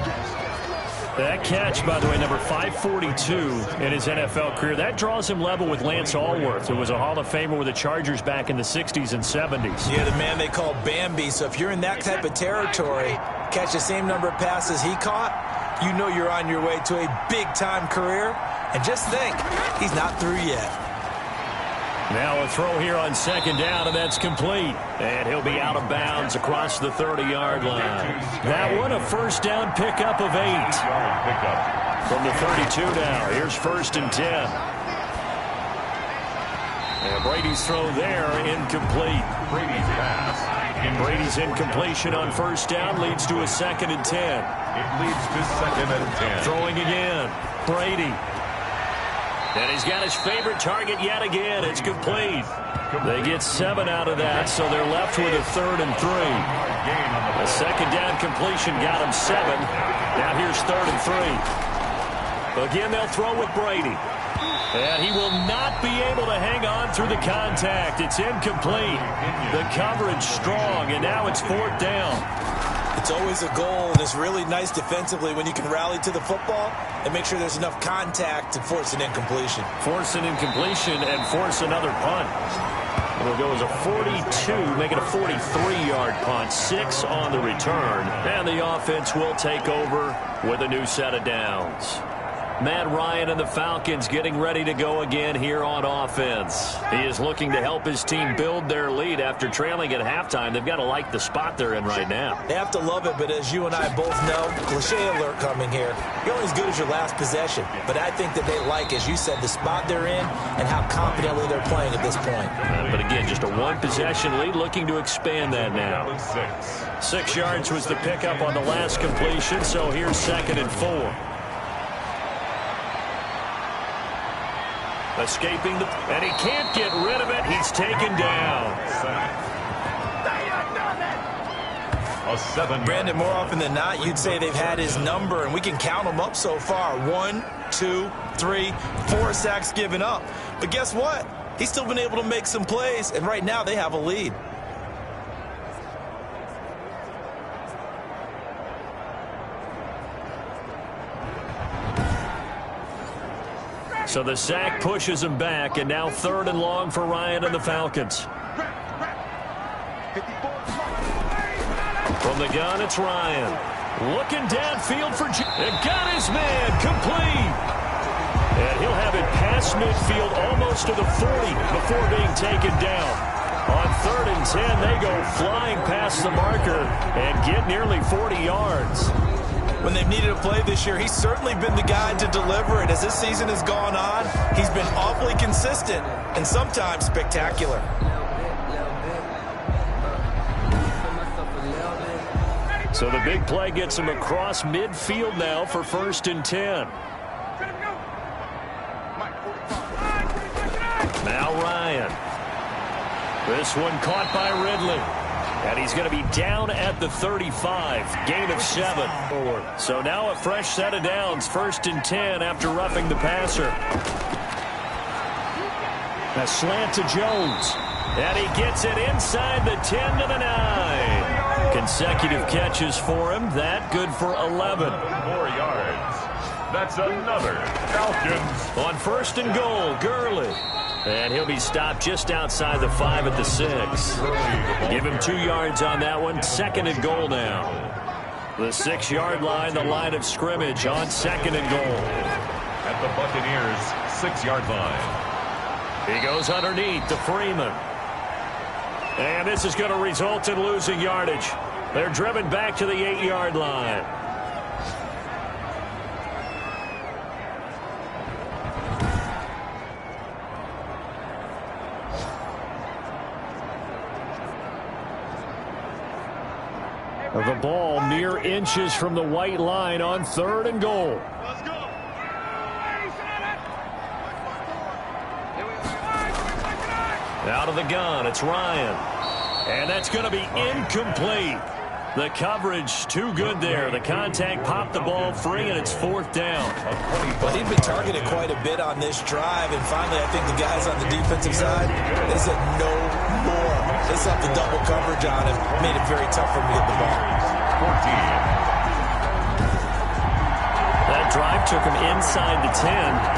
That catch, by the way, number 542 in his NFL career, that draws him level with Lance Allworth, who was a Hall of Famer with the Chargers back in the 60s and 70s. Yeah, the man they call Bambi. So if you're in that type of territory, catch the same number of passes he caught, you know you're on your way to a big-time career. And just think, he's not through yet. Now a throw here on 2nd down, and that's complete. And he'll be out of bounds across the 30-yard line. That one, a 1st down pickup of 8. From the 32 now, here's 1st and 10. And Brady's throw there, incomplete. Brady's pass. Brady's incompletion on first down leads to a 2nd and 10. It leads to 2nd and 10. Throwing again. Brady. And he's got his favorite target yet again. It's complete. They get 7 out of that, so they're left with a 3rd and 3. A 2nd down completion got him 7. Now here's 3rd and 3. Again, they'll throw with Brady. And he will not be able to hang on through the contact. It's incomplete. The coverage strong, and now it's 4th down. It's always a goal, and it's really nice defensively when you can rally to the football and make sure there's enough contact to force an incompletion. Force an incompletion and force another punt. It'll go as a 42, make it a 43-yard punt, 6 on the return. And the offense will take over with a new set of downs. Matt Ryan and the Falcons getting ready to go again here on offense. He is looking to help his team build their lead after trailing at halftime. They've got to like the spot they're in right now. They have to love it, but as you and I both know, cliche alert coming here. You're only as good as your last possession. But I think that they like, as you said, the spot they're in and how confidently they're playing at this point. But again, just a one-possession lead, looking to expand that now. 6 yards was the pickup on the last completion, so here's 2nd and 4. Escaping and he can't get rid of it. He's taken down. Brandon, more often than not, you'd say they've had his number, and we can count them up so far. 1, 2, 3, 4 sacks given up. But guess what? He's still been able to make some plays, and right now they have a lead. So the sack pushes him back, and now 3rd and long for Ryan and the Falcons. From the gun, it's Ryan. Looking downfield for got his man complete. And he'll have it past midfield almost to the 40 before being taken down. On 3rd and 10, they go flying past the marker and get nearly 40 yards. When they've needed a play this year, he's certainly been the guy to deliver it. As this season has gone on, he's been awfully consistent and sometimes spectacular. So the big play gets him across midfield now for 1st and 10. Now Ryan. This one caught by Ridley. And he's going to be down at the 35. Gain of 7. So now a fresh set of downs. 1st and 10 after roughing the passer. A slant to Jones. And he gets it inside the 10 to the 9. Consecutive catches for him. That good for 11. 4 yards. That's another Falcons. On 1st and goal, Gurley. And he'll be stopped just outside the 5 at the 6. Give him 2 yards on that one. 2nd and goal now. The 6-yard line, the line of scrimmage on 2nd and goal. At the Buccaneers' 6-yard line. He goes underneath to Freeman. And this is going to result in losing yardage. They're driven back to the 8-yard line. The ball mere inches from the white line on 3rd and goal. Let's go. Out of the gun, it's Ryan. And that's going to be incomplete. The coverage too good there. The contact popped the ball free, and it's 4th down. But he'd been targeted quite a bit on this drive, and finally I think the guys on the defensive side, they said no more. They slapped the double coverage on him, made it very tough for him to get the ball. 14. That drive took him inside the 10.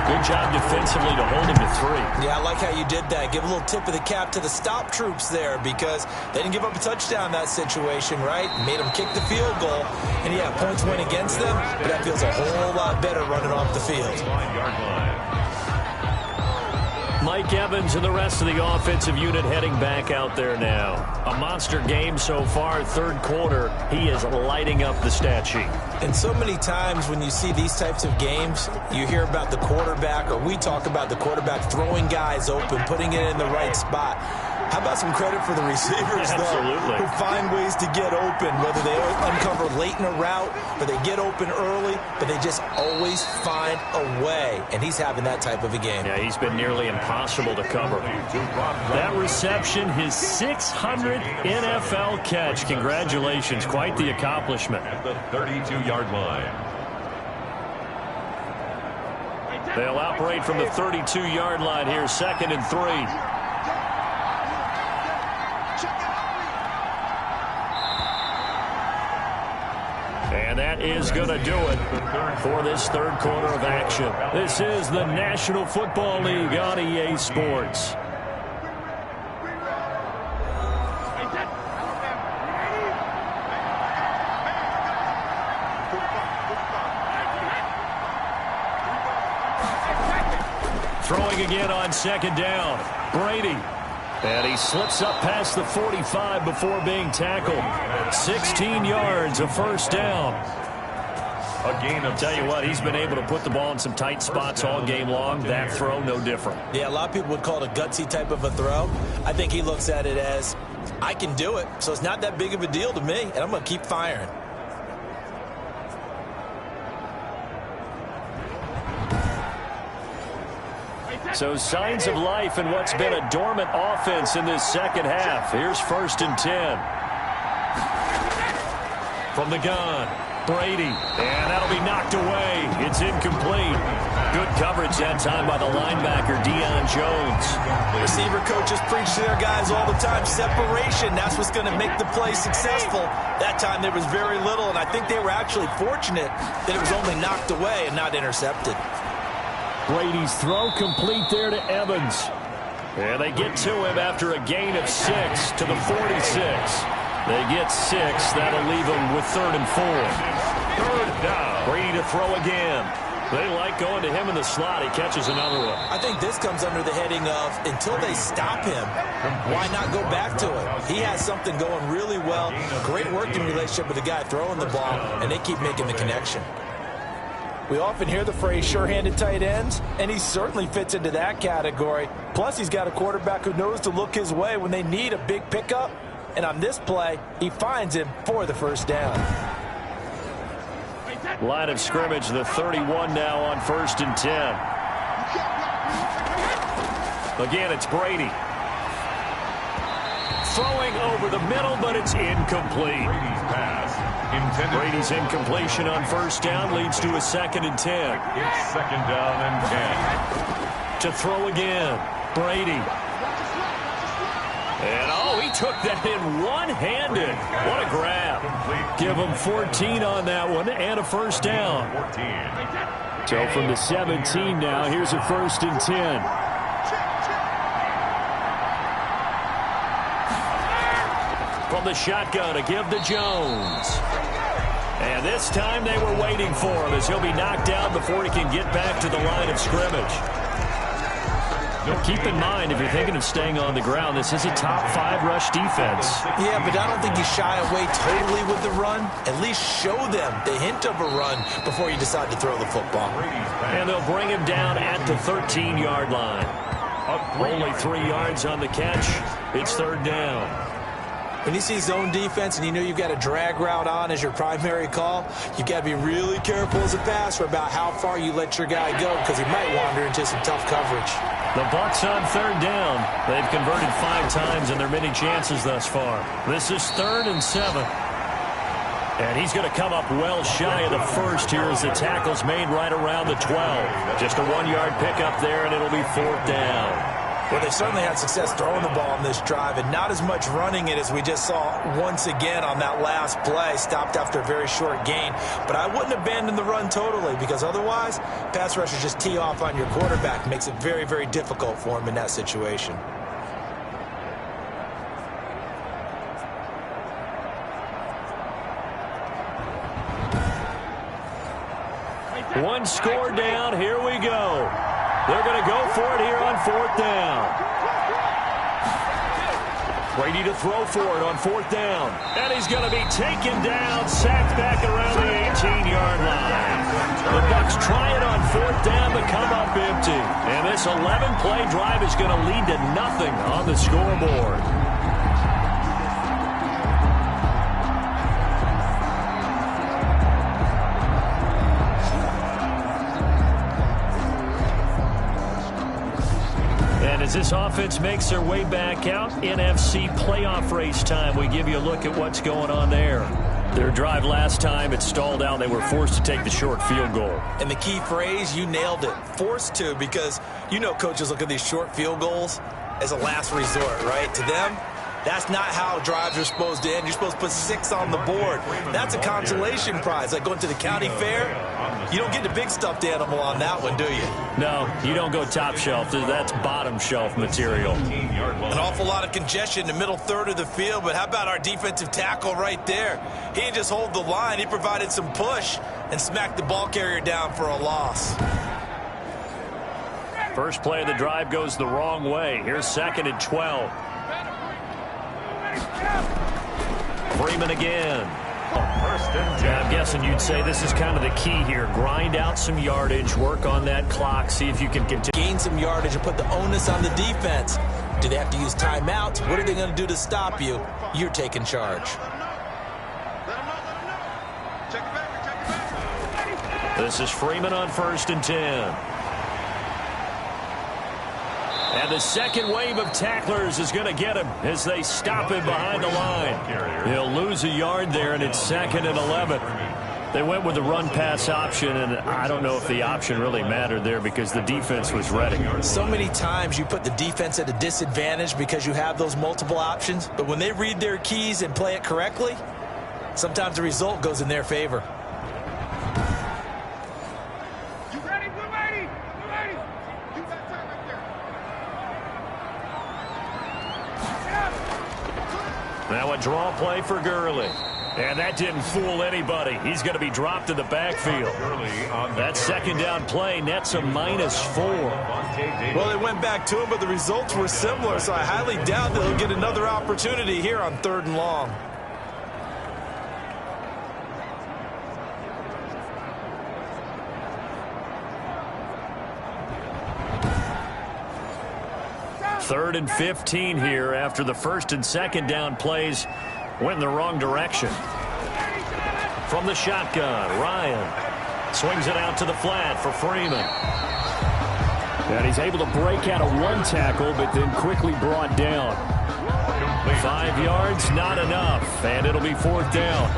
Good job defensively to hold him to 3. Yeah, I like how you did that. Give a little tip of the cap to the stop troops there because they didn't give up a touchdown in that situation, right? Made them kick the field goal. And, yeah, points went against them, but that feels a whole lot better running off the field. 5-yard line. Mike Evans and the rest of the offensive unit heading back out there now. A monster game so far, third quarter. He is lighting up the stat sheet. And so many times when you see these types of games, you hear about the quarterback, or we talk about the quarterback throwing guys open, putting it in the right spot. How about some credit for the receivers, though, who find ways to get open, whether they uncover late in a route or they get open early, but they just always find a way. And he's having that type of a game. Yeah, he's been nearly impossible to cover. That reception, his 600th NFL catch. Congratulations. Quite the accomplishment. At the 32-yard line. They'll operate from the 32-yard line here, 2nd and 3. And that is going to do it for this third quarter of action. This is the National Football League on EA Sports. Throwing again on 2nd down. Brady. And he slips up past the 45 before being tackled. 16 yards, a first down. I'll tell you what, he's been able to put the ball in some tight spots all game long. That throw, no different. Yeah, a lot of people would call it a gutsy type of a throw. I think he looks at it as, I can do it, so it's not that big of a deal to me, and I'm going to keep firing. So signs of life in what's been a dormant offense in this second half. Here's 1st and 10. From the gun, Brady. And that'll be knocked away. It's incomplete. Good coverage that time by the linebacker, Deion Jones. Receiver coaches preach to their guys all the time. Separation, that's what's going to make the play successful. That time there was very little, and I think they were actually fortunate that it was only knocked away and not intercepted. Brady's throw complete there to Evans. And they get to him after a gain of 6 to the 46. They get 6. That'll leave them with 3rd and 4. 3rd down. Brady to throw again. They like going to him in the slot. He catches another one. I think this comes under the heading of, until they stop him, why not go back to it? He has something going really well. Great working relationship with the guy throwing the ball, and they keep making the connection. We often hear the phrase sure-handed tight ends, and he certainly fits into that category. Plus, he's got a quarterback who knows to look his way when they need a big pickup. And on this play, he finds him for the first down. Line of scrimmage, the 31 now on 1st and 10. Again, it's Brady. Throwing over the middle, but it's incomplete. Brady's pass. Brady's incompletion on 1st down leads to a 2nd and 10. It's 2nd down and 10. To throw again, Brady. And, he took that in one-handed. What a grab. Give him 14 on that one and a first down. 14. So from the 17 now, here's a 1st and 10. From the shotgun to give to Jones. And this time they were waiting for him as he'll be knocked down before he can get back to the line of scrimmage. Keep in mind, if you're thinking of staying on the ground, this is a top 5 rush defense. Yeah, but I don't think you shy away totally with the run. At least show them the hint of a run before you decide to throw the football. And they'll bring him down at the 13-yard line. Only 3 yards on the catch. It's 3rd down. When you see zone defense and you know you've got a drag route on as your primary call, you've got to be really careful as a passer about how far you let your guy go because he might wander into some tough coverage. The Bucs on 3rd down. They've converted 5 times in their many chances thus far. This is 3rd and 7. And he's going to come up well shy of the first here as the tackle's made right around the 12. Just a 1-yard pickup there, and it'll be 4th down. Well, they certainly had success throwing the ball on this drive and not as much running it as we just saw once again on that last play. Stopped after a very short gain. But I wouldn't abandon the run totally because otherwise, pass rushers just tee off on your quarterback. Makes it very, very difficult for him in that situation. One score down. Here we go. They're going to go for it here on 4th down. Brady to throw for it on 4th down. And he's going to be taken down, sacked back around the 18-yard line. The Bucs try it on 4th down to come up empty. And this 11-play drive is going to lead to nothing on the scoreboard. As this offense makes their way back out, NFC playoff race time, we give you a look at what's going on there. Their drive last time, it stalled out. They were forced to take the short field goal. And the key phrase, you nailed it, forced to, because you know coaches look at these short field goals as a last resort, right? To them, that's not how drives are supposed to end. You're supposed to put 6 on the board. That's a consolation prize, like going to the county fair. You don't get the big stuffed animal on that one, do you? No, you don't go top shelf. That's bottom shelf material. An awful lot of congestion in the middle third of the field, but how about our defensive tackle right there? He didn't just hold the line. He provided some push and smacked the ball carrier down for a loss. First play of the drive goes the wrong way. Here's 2nd and 12. Freeman again. I'm guessing you'd say this is kind of the key here. Grind out some yardage, work on that clock, see if you can continue. Gain some yardage and put the onus on the defense. Do they have to use timeouts? What are they going to do to stop you? You're taking charge. This is Freeman on 1st and 10. And the second wave of tacklers is going to get him as they stop him behind the line. He'll lose a yard there, and it's 2nd and 11. They went with the run-pass option, and I don't know if the option really mattered there because the defense was ready. So many times you put the defense at a disadvantage because you have those multiple options, but when they read their keys and play it correctly, sometimes the result goes in their favor. Now a draw play for Gurley. And that didn't fool anybody. He's going to be dropped in the backfield. That 2nd down play nets a -4. Well, they went back to him, but the results were similar, so I highly doubt that he'll get another opportunity here on 3rd and long. Third and 15 here after the 1st and 2nd down plays went in the wrong direction. From the shotgun, Ryan swings it out to the flat for Freeman. And he's able to break out of one tackle, but then quickly brought down. 5 yards, not enough, and it'll be 4th down.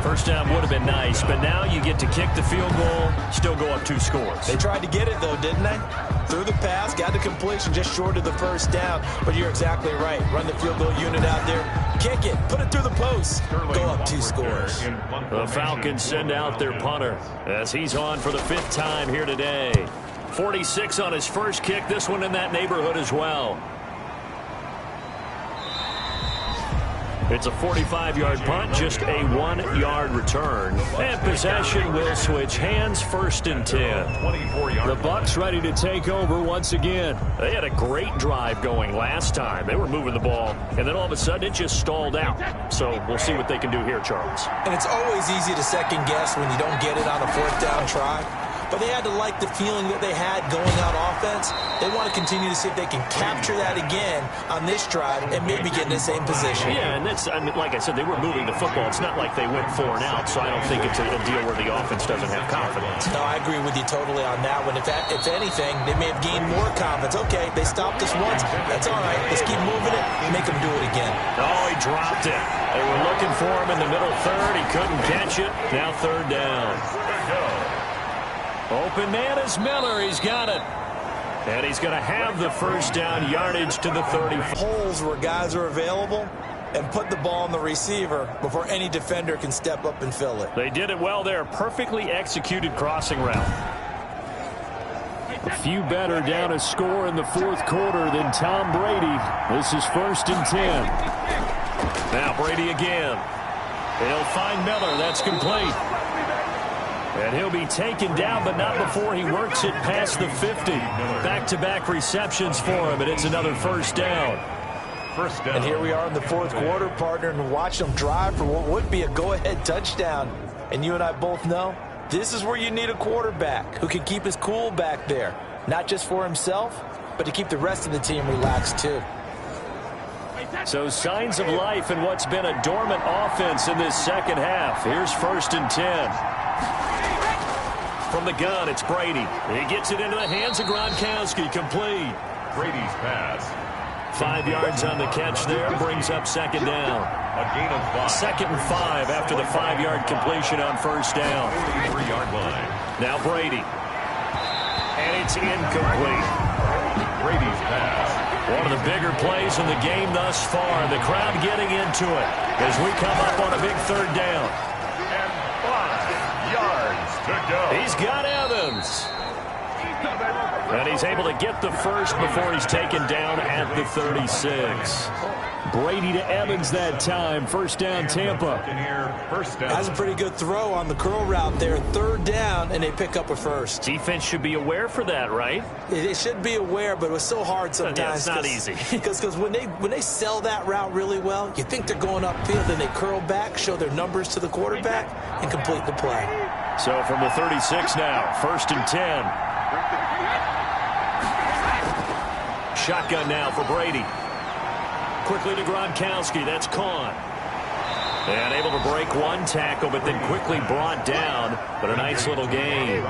First down would have been nice, but now you get to kick the field goal, still go up 2 scores. They tried to get it, though, didn't they? Threw the pass, got the completion just short of the 1st down. But you're exactly right. Run the field goal unit out there. Kick it. Put it through the post. Go up 2 scores. The Falcons send out their punter as he's on for the 5th time here today. 46 on his first kick. This one in that neighborhood as well. It's a 45-yard punt, just a 1-yard return. And possession will switch hands, 1st and 10. The Bucs ready to take over once again. They had a great drive going last time. They were moving the ball, and then all of a sudden it just stalled out. So we'll see what they can do here, Charles. And it's always easy to second guess when you don't get it on a 4th down try. But they had to like the feeling that they had going out offense. They want to continue to see if they can capture that again on this drive and maybe get in the same position. Yeah, and that's, I mean, like I said, they were moving the football. It's not like they went 4 and out, so I don't think it's a deal where the offense doesn't have confidence. No, I agree with you totally on that one. If anything, they may have gained more confidence. Okay, they stopped us once. That's all right. Let's keep moving it and make them do it again. Oh, he dropped it. They were looking for him in the middle third. He couldn't catch it. Now 3rd down. Open man is Miller. He's got it. And he's going to have the 1st down, yardage to the 30. Holes where guys are available and put the ball on the receiver before any defender can step up and fill it. They did it well there. Perfectly executed crossing route. A few better down a score in the 4th quarter than Tom Brady. This is 1st and 10. Now Brady again. He'll find Miller. That's complete. And he'll be taken down, but not before he works it past the 50. Back-to-back receptions for him, and it's another first down. First down. And here we are in the fourth quarter, partner, and watch them drive for what would be a go-ahead touchdown. And you and I both know this is where you need a quarterback who can keep his cool back there, not just for himself, but to keep the rest of the team relaxed too. So signs of life in what's been a dormant offense in this second half. Here's 1st and 10. From the gun, it's Brady. He gets it into the hands of Gronkowski. Complete. Brady's pass. 5 yards on the catch there. Brings up second down. A gain of 5. 2nd and 5 after the 5-yard completion on first down. 43-yard line. Now Brady. And it's incomplete. Brady's pass. One of the bigger plays in the game thus far. The crowd getting into it as we come up on a big third down. And 5 yards to go. He's got Evans. And he's able to get the first before he's taken down at the 36. Brady to Evans that time. First down, Tampa. First down. That's a pretty good throw on the curl route there. Third down, and they pick up a first. Defense should be aware for that, right? It should be aware, but it was so hard sometimes. Yeah, it's not easy. Because when they sell that route really well, you think they're going upfield, and they curl back, show their numbers to the quarterback, and complete the play. So from the 36 now, 1st and 10. Shotgun now for Brady. Quickly to Gronkowski. That's caught. And able to break one tackle, but then quickly brought down. But a nice little game.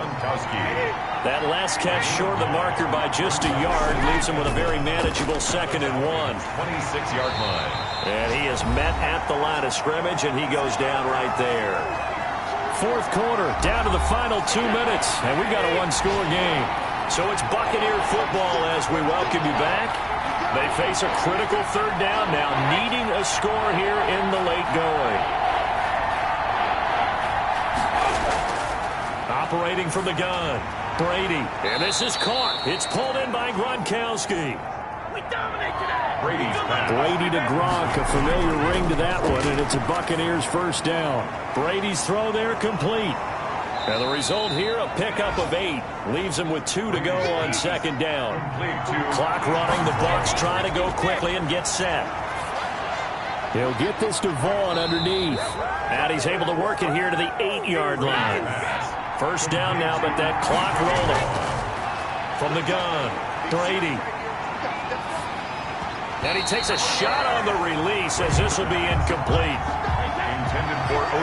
That last catch short of the marker by just a yard leaves him with a very manageable 2nd and 1. 26-yard line. And he is met at the line of scrimmage, and he goes down right there. Fourth quarter, down to the final 2 minutes, and we've got a one-score game. So it's Buccaneer football as we welcome you back. They face a critical third down now, needing a score here in the late going. Operating from the gun, Brady. And this is caught. It's pulled in by Gronkowski. We dominate today. Brady's pass. Brady to Gronk, a familiar ring to that one, and it's a Buccaneers first down. Brady's throw there complete. And the result here, a pickup of 8. Leaves him with 2 to go on 2nd down. Clock running. The Bucs trying to go quickly and get set. He'll get this to Vaughn underneath. And he's able to work it here to the 8-yard line. First down now, but that clock rolling. From the gun, Brady. And he takes a shot on the release as this will be incomplete.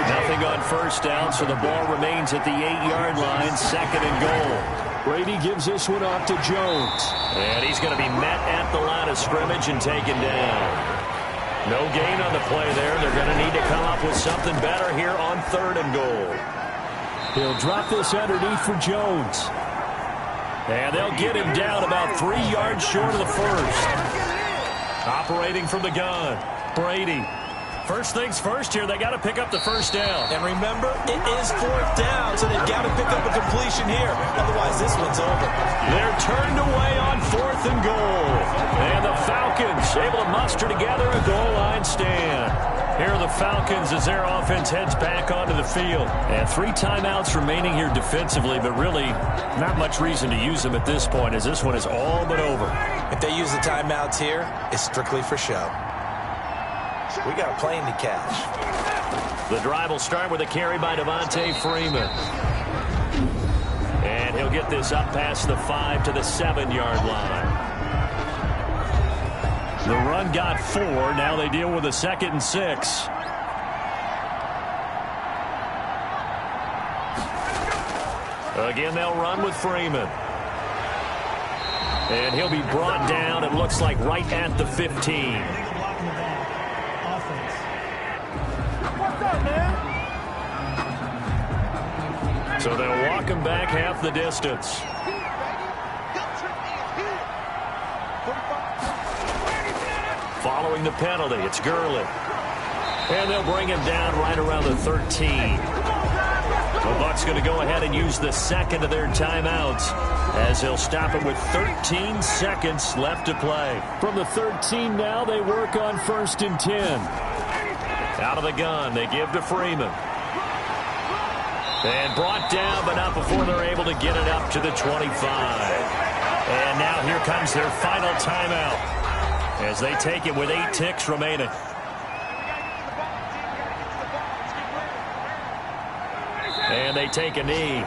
Nothing on first down, so the ball remains at the 8-yard line, 2nd and goal. Brady gives this one off to Jones. And he's going to be met at the line of scrimmage and taken down. No gain on the play there. They're going to need to come up with something better here on 3rd and goal. He'll drop this underneath for Jones. And they'll get him down about 3 yards short of the first. Operating from the gun, Brady. First things first here, they got to pick up the first down. And remember, it is 4th down, so they've got to pick up a completion here. Otherwise, this one's over. They're turned away on 4th and goal. And the Falcons able to muster together a goal line stand. Here are the Falcons as their offense heads back onto the field. And 3 timeouts remaining here defensively, but really not much reason to use them at this point as this one is all but over. If they use the timeouts here, it's strictly for show. We got a plane to catch. The drive will start with a carry by Devontae Freeman. And he'll get this up past the 5 to the 7-yard line. The run got 4. Now they deal with a 2nd and 6. Again, they'll run with Freeman. And he'll be brought down, it looks like, right at the 15. So they'll walk him back half the distance. Following the penalty, it's Gurley. And they'll bring him down right around the 13. The Bucs going to go ahead and use the 2nd of their timeouts as they'll stop it with 13 seconds left to play. From the 13 now, they work on 1st and 10. Out of the gun, they give to Freeman. And brought down, but not before they're able to get it up to the 25. And now here comes their final timeout as they take it with 8 ticks remaining. And they take a knee.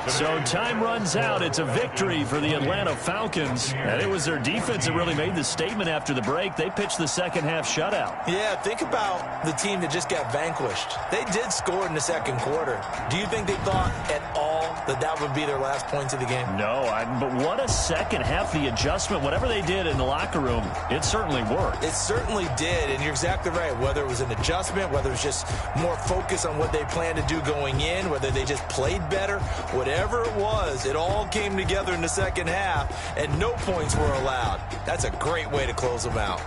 So time runs out. It's a victory for the Atlanta Falcons. And it was their defense that really made the statement after the break. They pitched the second half shutout. Yeah, think about the team that just got vanquished. They did score in the second quarter. Do you think they thought at all that that would be their last points of the game? No, but what a second half. The adjustment, whatever they did in the locker room, it certainly worked. It certainly did, and you're exactly right. Whether it was an adjustment, whether it was just more focus on what they planned to do going in, whether they just played better, whatever it was, it all came together in the second half, and no points were allowed. That's a great way to close them out.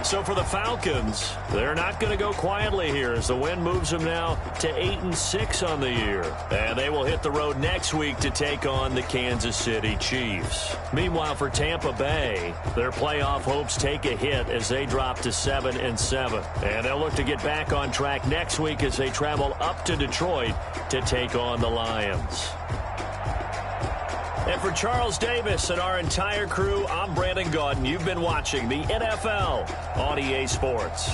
So for the Falcons, they're not going to go quietly here as the win moves them now to 8-6 on the year. And they will hit the road next week to take on the Kansas City Chiefs. Meanwhile, for Tampa Bay, their playoff hopes take a hit as they drop to 7-7. And they'll look to get back on track next week as they travel up to Detroit to take on the Lions. And for Charles Davis and our entire crew, I'm Brandon Gaudin. You've been watching the NFL on EA Sports.